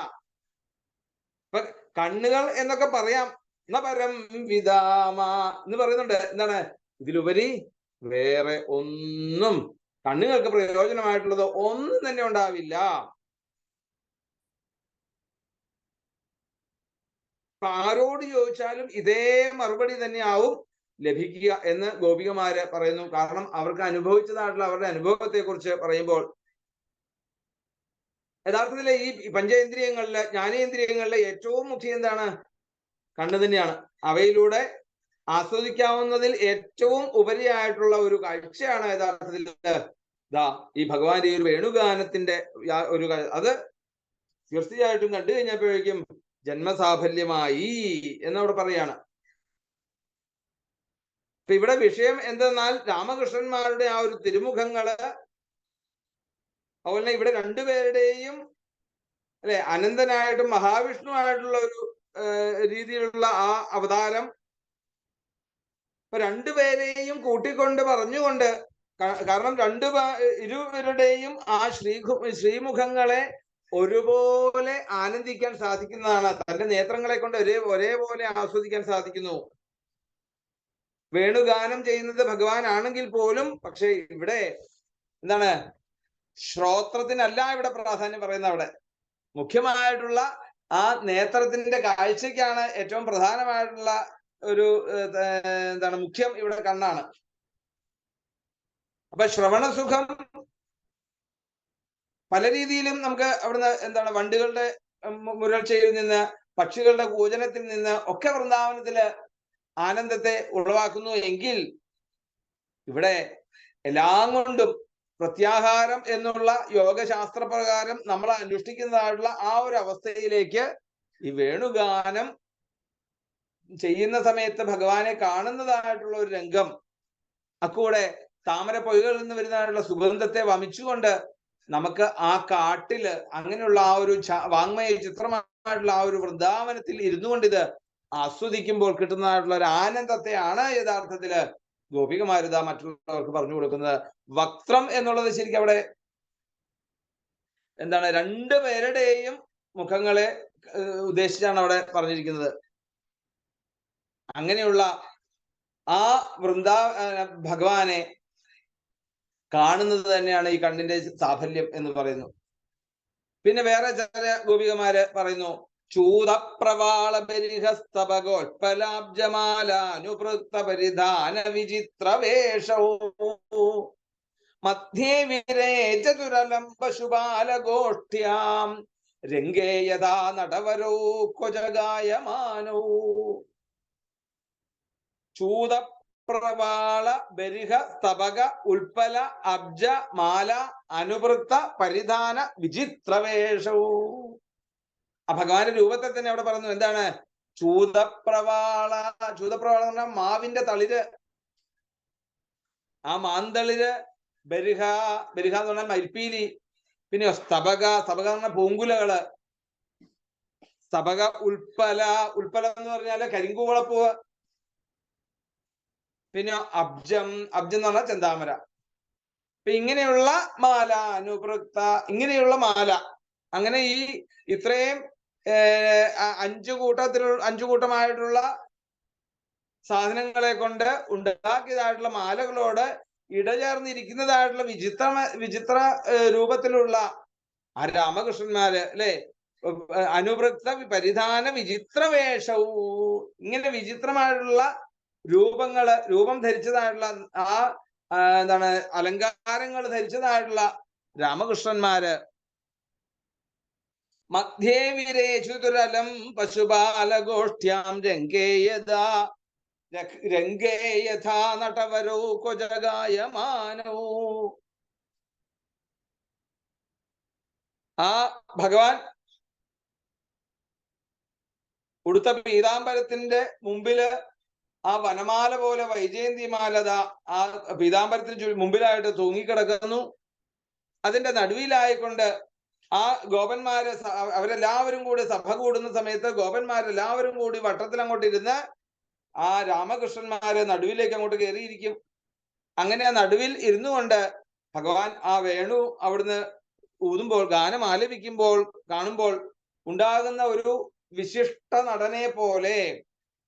S1: ഇപ്പൊ കണ്ണുകൾ എന്നൊക്കെ പറയാം. ന പരം വിദാമ എന്ന് പറയുന്നുണ്ട്. എന്താണ്? ഇതിലുപരി വേറെ ഒന്നും കണ്ണുകൾക്ക് പ്രയോജനമായിട്ടുള്ളത് ഒന്നും തന്നെ ഉണ്ടാവില്ല. അപ്പൊ ആരോട് ചോദിച്ചാലും ഇതേ മറുപടി തന്നെയാവും ലഭിക്കുക എന്ന് ഗോപികമാര് പറയുന്നു. കാരണം അവർക്ക് അനുഭവിച്ചതായിട്ടുള്ള അവരുടെ അനുഭവത്തെ കുറിച്ച് പറയുമ്പോൾ യഥാർത്ഥത്തില് ഈ പഞ്ചേന്ദ്രിയങ്ങളില്, ജ്ഞാനേന്ദ്രിയങ്ങളിലെ ഏറ്റവും മുഖ്യം എന്താണ്? കണ്ണ് തന്നെയാണ്. അവയിലൂടെ ആസ്വദിക്കാവുന്നതിൽ ഏറ്റവും ഉപരിയായിട്ടുള്ള ഒരു കാഴ്ചയാണ് യഥാർത്ഥത്തിൽ ഈ ഭഗവാന്റെ ഈ ഒരു വേണുഗാനത്തിന്റെ ഒരു അത് തീർച്ചയായിട്ടും കണ്ടു കഴിഞ്ഞപ്പോഴേക്കും ജന്മസാഫല്യമായി എന്നവിടെ പറയാണ്. അപ്പൊ ഇവിടെ വിഷയം എന്തെന്നാൽ രാമകൃഷ്ണന്മാരുടെ ആ ഒരു തിരുമുഖങ്ങള്, അതുപോലെ ഇവിടെ രണ്ടുപേരുടെയും അല്ലെ അനന്തനായിട്ടും മഹാവിഷ്ണുവായിട്ടുള്ള ഒരു രീതിയിലുള്ള ആ അവതാരം രണ്ടുപേരെയും കൂട്ടിക്കൊണ്ട് പറഞ്ഞുകൊണ്ട്, കാരണം ഇരുവരുടെയും ആ ശ്രീമുഖങ്ങളെ ഒരുപോലെ ആനന്ദിക്കാൻ സാധിക്കുന്നതാണ്. തന്റെ നേത്രങ്ങളെ കൊണ്ട് ഒരേപോലെ ആസ്വദിക്കാൻ സാധിക്കുന്നു. വേണുഗാനം ചെയ്യുന്നത് ഭഗവാൻ ആണെങ്കിൽ പോലും, പക്ഷെ ഇവിടെ എന്താണ്, ശ്രോത്രത്തിനല്ല ഇവിടെ പ്രാധാന്യം പറയുന്നത്. അവിടെ മുഖ്യമായിട്ടുള്ള ആ നേത്രത്തിന്റെ കാഴ്ചയ്ക്കാണ് ഏറ്റവും പ്രധാനമായിട്ടുള്ള ഒരു എന്താണ് മുഖ്യം ഇവിടെ കണ്ണാണ്. അപ്പൊ ശ്രവണസുഖം പല രീതിയിലും നമുക്ക് അവിടുന്ന് എന്താണ് വണ്ടുകളുടെ മുരൾച്ചയിൽ നിന്ന്, പക്ഷികളുടെ കൂജനത്തിൽ നിന്ന് ഒക്കെ വൃന്ദാവനത്തില് ആനന്ദത്തെ ഉളവാക്കുന്നു. എങ്കിൽ ഇവിടെ എല്ലാം കൊണ്ടും പ്രത്യാഹാരം എന്നുള്ള യോഗശാസ്ത്ര പ്രകാരം നമ്മൾ അനുഷ്ഠിക്കുന്നതായിട്ടുള്ള ആ ഒരു അവസ്ഥയിലേക്ക് ഈ വേണുഗാനം ചെയ്യുന്ന സമയത്ത് ഭഗവാനെ കാണുന്നതായിട്ടുള്ള ഒരു രംഗം, അക്കൂടെ താമര പൊയ്കളിൽ നിന്ന് വരുന്നതായിട്ടുള്ള സുഗന്ധത്തെ വമിച്ചുകൊണ്ട് നമുക്ക് ആ കാട്ടില് അങ്ങനെയുള്ള ആ ഒരു വാങ്മയ ചിത്രമായിട്ടുള്ള ആ ഒരു വൃന്ദാവനത്തിൽ ഇരുന്നു കൊണ്ട് ഇത് ആസ്വദിക്കുമ്പോൾ കിട്ടുന്നതായിട്ടുള്ള ഒരു ആനന്ദത്തെയാണ് യഥാർത്ഥത്തില് ഗോപികമാരുത മറ്റുള്ളവർക്ക് പറഞ്ഞു കൊടുക്കുന്നത്. വക്ത്രം എന്നുള്ളത് ശരിക്കും അവിടെ എന്താണ്, രണ്ടുപേരുടെയും മുഖങ്ങളെ ഉദ്ദേശിച്ചാണ് അവിടെ പറഞ്ഞിരിക്കുന്നത്. അങ്ങനെയുള്ള ആ ഭഗവാനെ കാണുന്നത് തന്നെയാണ് ഈ കണ്ണിന്റെ സാഫല്യം എന്ന് പറയുന്നു. പിന്നെ വേറെ ചില ഗോപികമാര് പറയുന്നു, ചൂതപ്രവാള ബരിഹസ്തപഗോൽപലാബ്ജമാലാനുപൃക്ത പരിധാന വിചിത്ര വേഷവും മധ്യേ വിരേ ചതുരലം പശുപാലഗോഷ്ഠ്യാം രംഗേ യഥാ നടവരോ ക്വജഗായമാനോ. ചൂതപ്രവാള ബരിഹ സ്തപക ഉൽപ്പല അബ്ജ മാല അനുവൃത്ത പരിധാന വിചിത്രവേഷവും. ആ ഭഗവാന്റെ രൂപത്തെ തന്നെ അവിടെ പറഞ്ഞു. എന്താണ് ചൂതപ്രവാള? ചൂതപ്രവാള എന്ന് പറഞ്ഞാൽ മാവിന്റെ തളിര്, ആ മാന്തളിര്. ബരിഹ എന്ന് പറഞ്ഞാൽ മൽപ്പീലി. പിന്നെ സ്തപക എന്ന് പറഞ്ഞാൽ പൂങ്കുലകള്. സ്തപക ഉൽപ്പല എന്ന് പറഞ്ഞാല് കരിങ്കൂവളപ്പൂവ്. പിന്നെ അബ്ജം എന്ന് പറഞ്ഞാൽ ചെന്താമര. അപ്പൊ ഇങ്ങനെയുള്ള മാല അനുവൃത്ത, ഇങ്ങനെയുള്ള മാല. അങ്ങനെ ഈ ഇത്രയും അഞ്ചു കൂട്ടമായിട്ടുള്ള സാധനങ്ങളെ കൊണ്ട് ഉണ്ടാക്കിയതായിട്ടുള്ള മാലകളോട് ഇടചേർന്നിരിക്കുന്നതായിട്ടുള്ള വിചിത്ര രൂപത്തിലുള്ള ആ രാമകൃഷ്ണന്മാര് അല്ലെ, അനുവൃത്ത പരിധാന വിചിത്ര വേഷവും. ഇങ്ങനെ വിചിത്രമായിട്ടുള്ള രൂപം ധരിച്ചതായിട്ടുള്ള ആ എന്താണ് അലങ്കാരങ്ങൾ ധരിച്ചതായിട്ടുള്ള രാമകൃഷ്ണന്മാര് മധ്യേ വിരേചുതുരലം പശുപാലഗോഷ്ഠ്യാം രംഗേ യഥാ നടവരോ ക്വജഗായമാനോ. ആ ഭഗവാൻ ഉടുത്ത പീതാംബരത്തിന്റെ മുമ്പില് ആ വനമാല പോലെ വൈജയന്തി മാലത ആ പീതാംബരത്തിന് മുമ്പിലായിട്ട് തൂങ്ങിക്കിടക്കുന്നു. അതിന്റെ നടുവിലായിക്കൊണ്ട് ആ ഗോപന്മാര് അവരെല്ലാവരും കൂടി സഭ കൂടുന്ന സമയത്ത് ഗോപന്മാരെല്ലാവരും കൂടി വട്ടത്തിൽ അങ്ങോട്ട് ഇരുന്ന് ആ രാമകൃഷ്ണന്മാര് നടുവിലേക്ക് അങ്ങോട്ട് കയറിയിരിക്കും. അങ്ങനെ ആ നടുവിൽ ഇരുന്നു കൊണ്ട് ഭഗവാൻ ആ വേണു അവിടുന്ന് ഊതുമ്പോൾ, ഗാനം ആലപിക്കുമ്പോൾ കാണുമ്പോൾ ഉണ്ടാകുന്ന ഒരു വിശിഷ്ട നടനെ പോലെ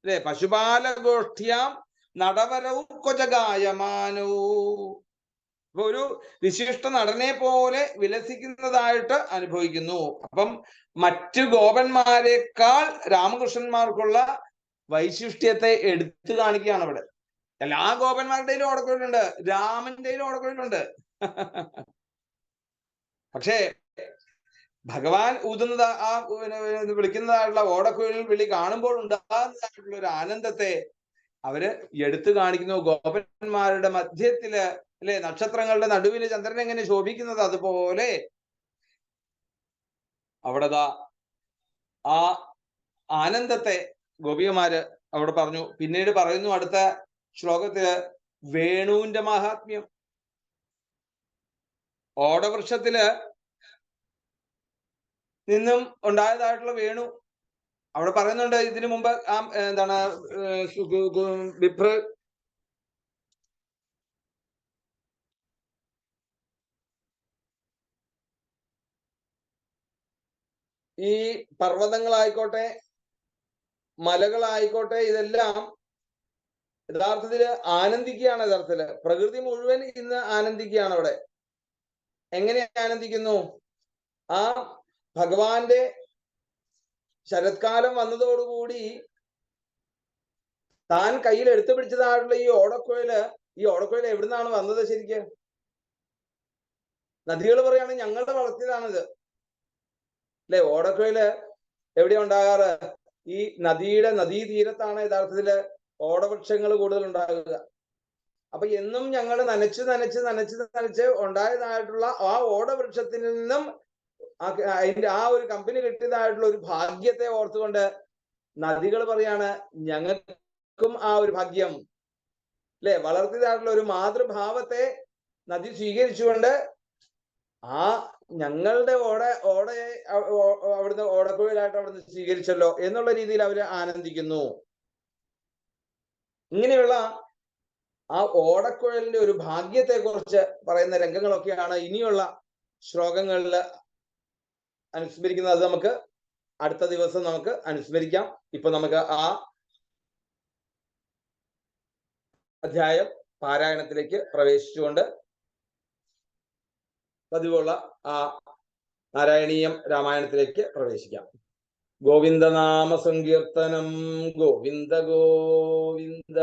S1: അല്ലെ, പശുപാലഗോഷ്ഠ്യാം നടവരവും കൊജഗായമാനവും. അപ്പൊ ഒരു വിശിഷ്ട നടനെ പോലെ വിലസിക്കുന്നതായിട്ട് അനുഭവിക്കുന്നു. അപ്പം മറ്റു ഗോപന്മാരെക്കാൾ രാമകൃഷ്ണന്മാർക്കുള്ള വൈശിഷ്ട്യത്തെ എടുത്തു കാണിക്കുകയാണ് അവിടെ. എല്ലാ ഗോപന്മാരുടെയിലും ഓടക്കുഴലുണ്ട്, രാമന്റെയിലും ഓടക്കുഴലുണ്ട്. പക്ഷേ ഭഗവാൻ ഊതുന്നത് ആ വിളിക്കുന്നതായിട്ടുള്ള ഓടക്കുഴൽ വിളി കാണുമ്പോൾ ഉണ്ടാകുന്നതായിട്ടുള്ള ഒരു ആനന്ദത്തെ അവര് എടുത്തു കാണിക്കുന്നു. ഗോപന്മാരുടെ മധ്യത്തില് അല്ലെ, നക്ഷത്രങ്ങളുടെ നടുവില് ചന്ദ്രൻ എങ്ങനെ ശോഭിക്കുന്നത് അതുപോലെ അവിടെതാ ആ ആനന്ദത്തെ ഗോപികമാര് അവിടെ പറഞ്ഞു. പിന്നീട് പറയുന്നു അടുത്ത ശ്ലോകത്തില് വേണുവിന്റെ മഹാത്മ്യം. ഓടവൃക്ഷത്തില് നിന്നും ഉണ്ടായതായിട്ടുള്ള വേണു അവിടെ പറയുന്നുണ്ട്. ഇതിനു മുമ്പ് ആ എന്താണ് വിപ്ര ഈ പർവ്വതങ്ങളായിക്കോട്ടെ മലകളായിക്കോട്ടെ ഇതെല്ലാം യഥാർത്ഥത്തില് ആനന്ദിക്കുകയാണ്. യഥാർത്ഥത്തില് പ്രകൃതി മുഴുവൻ ഇന്ന് ആനന്ദിക്കുകയാണ്. അവിടെ എങ്ങനെ ആനന്ദിക്കുന്നു? ആ ഭഗവാന്റെ ശരത്കാലം വന്നതോടുകൂടി താൻ കയ്യിൽ എടുത്തു പിടിച്ചതായിട്ടുള്ള ഈ ഓടക്കുഴല് എവിടുന്നാണ് വന്നത്? ശരിക്ക് നദികൾ പറയാണ് ഞങ്ങളുടെ വളർത്തിയതാണിത് അല്ലെ. ഓടക്കുഴല് എവിടെയാ ഉണ്ടാകാറ്? ഈ നദീതീരത്താണ് യഥാർത്ഥത്തില് ഓടവൃക്ഷങ്ങൾ കൂടുതൽ ഉണ്ടാകുക. അപ്പൊ എന്നും ഞങ്ങൾ നനച്ച് ഉണ്ടായതായിട്ടുള്ള ആ ഓടവൃക്ഷത്തിൽ നിന്നും അതിന്റെ ആ ഒരു കമ്പനി കിട്ടിയതായിട്ടുള്ള ഒരു ഭാഗ്യത്തെ ഓർത്തുകൊണ്ട് നദികൾ പറയാണ് ഞങ്ങൾക്കും ആ ഒരു ഭാഗ്യം അല്ലെ. വളർത്തിയതായിട്ടുള്ള ഒരു മാതൃഭാവത്തെ നദി സ്വീകരിച്ചുകൊണ്ട് ആ ഞങ്ങളുടെ ഓടയെ അവിടുന്ന് ഓടക്കുഴലായിട്ട് അവിടുന്ന് സ്വീകരിച്ചല്ലോ എന്നുള്ള രീതിയിൽ അവര് ആനന്ദിക്കുന്നു. ഇങ്ങനെയുള്ള ആ ഓടക്കുഴലിന്റെ ഒരു ഭാഗ്യത്തെ കുറിച്ച് പറയുന്ന രംഗങ്ങളൊക്കെയാണ് ഇനിയുള്ള ശ്ലോകങ്ങളിൽ അനുസ്മരിക്കുന്നത്. അത് നമുക്ക് അടുത്ത ദിവസം നമുക്ക് അനുസ്മരിക്കാം. ഇപ്പൊ നമുക്ക് ആ അധ്യായം പാരായണത്തിലേക്ക് പ്രവേശിച്ചുകൊണ്ട് പതിവുള്ള ആ നാരായണീയം രാമായണത്തിലേക്ക് പ്രവേശിക്കാം. ഗോവിന്ദനാമ സങ്കീർത്തനം. ഗോവിന്ദ ഗോവിന്ദ.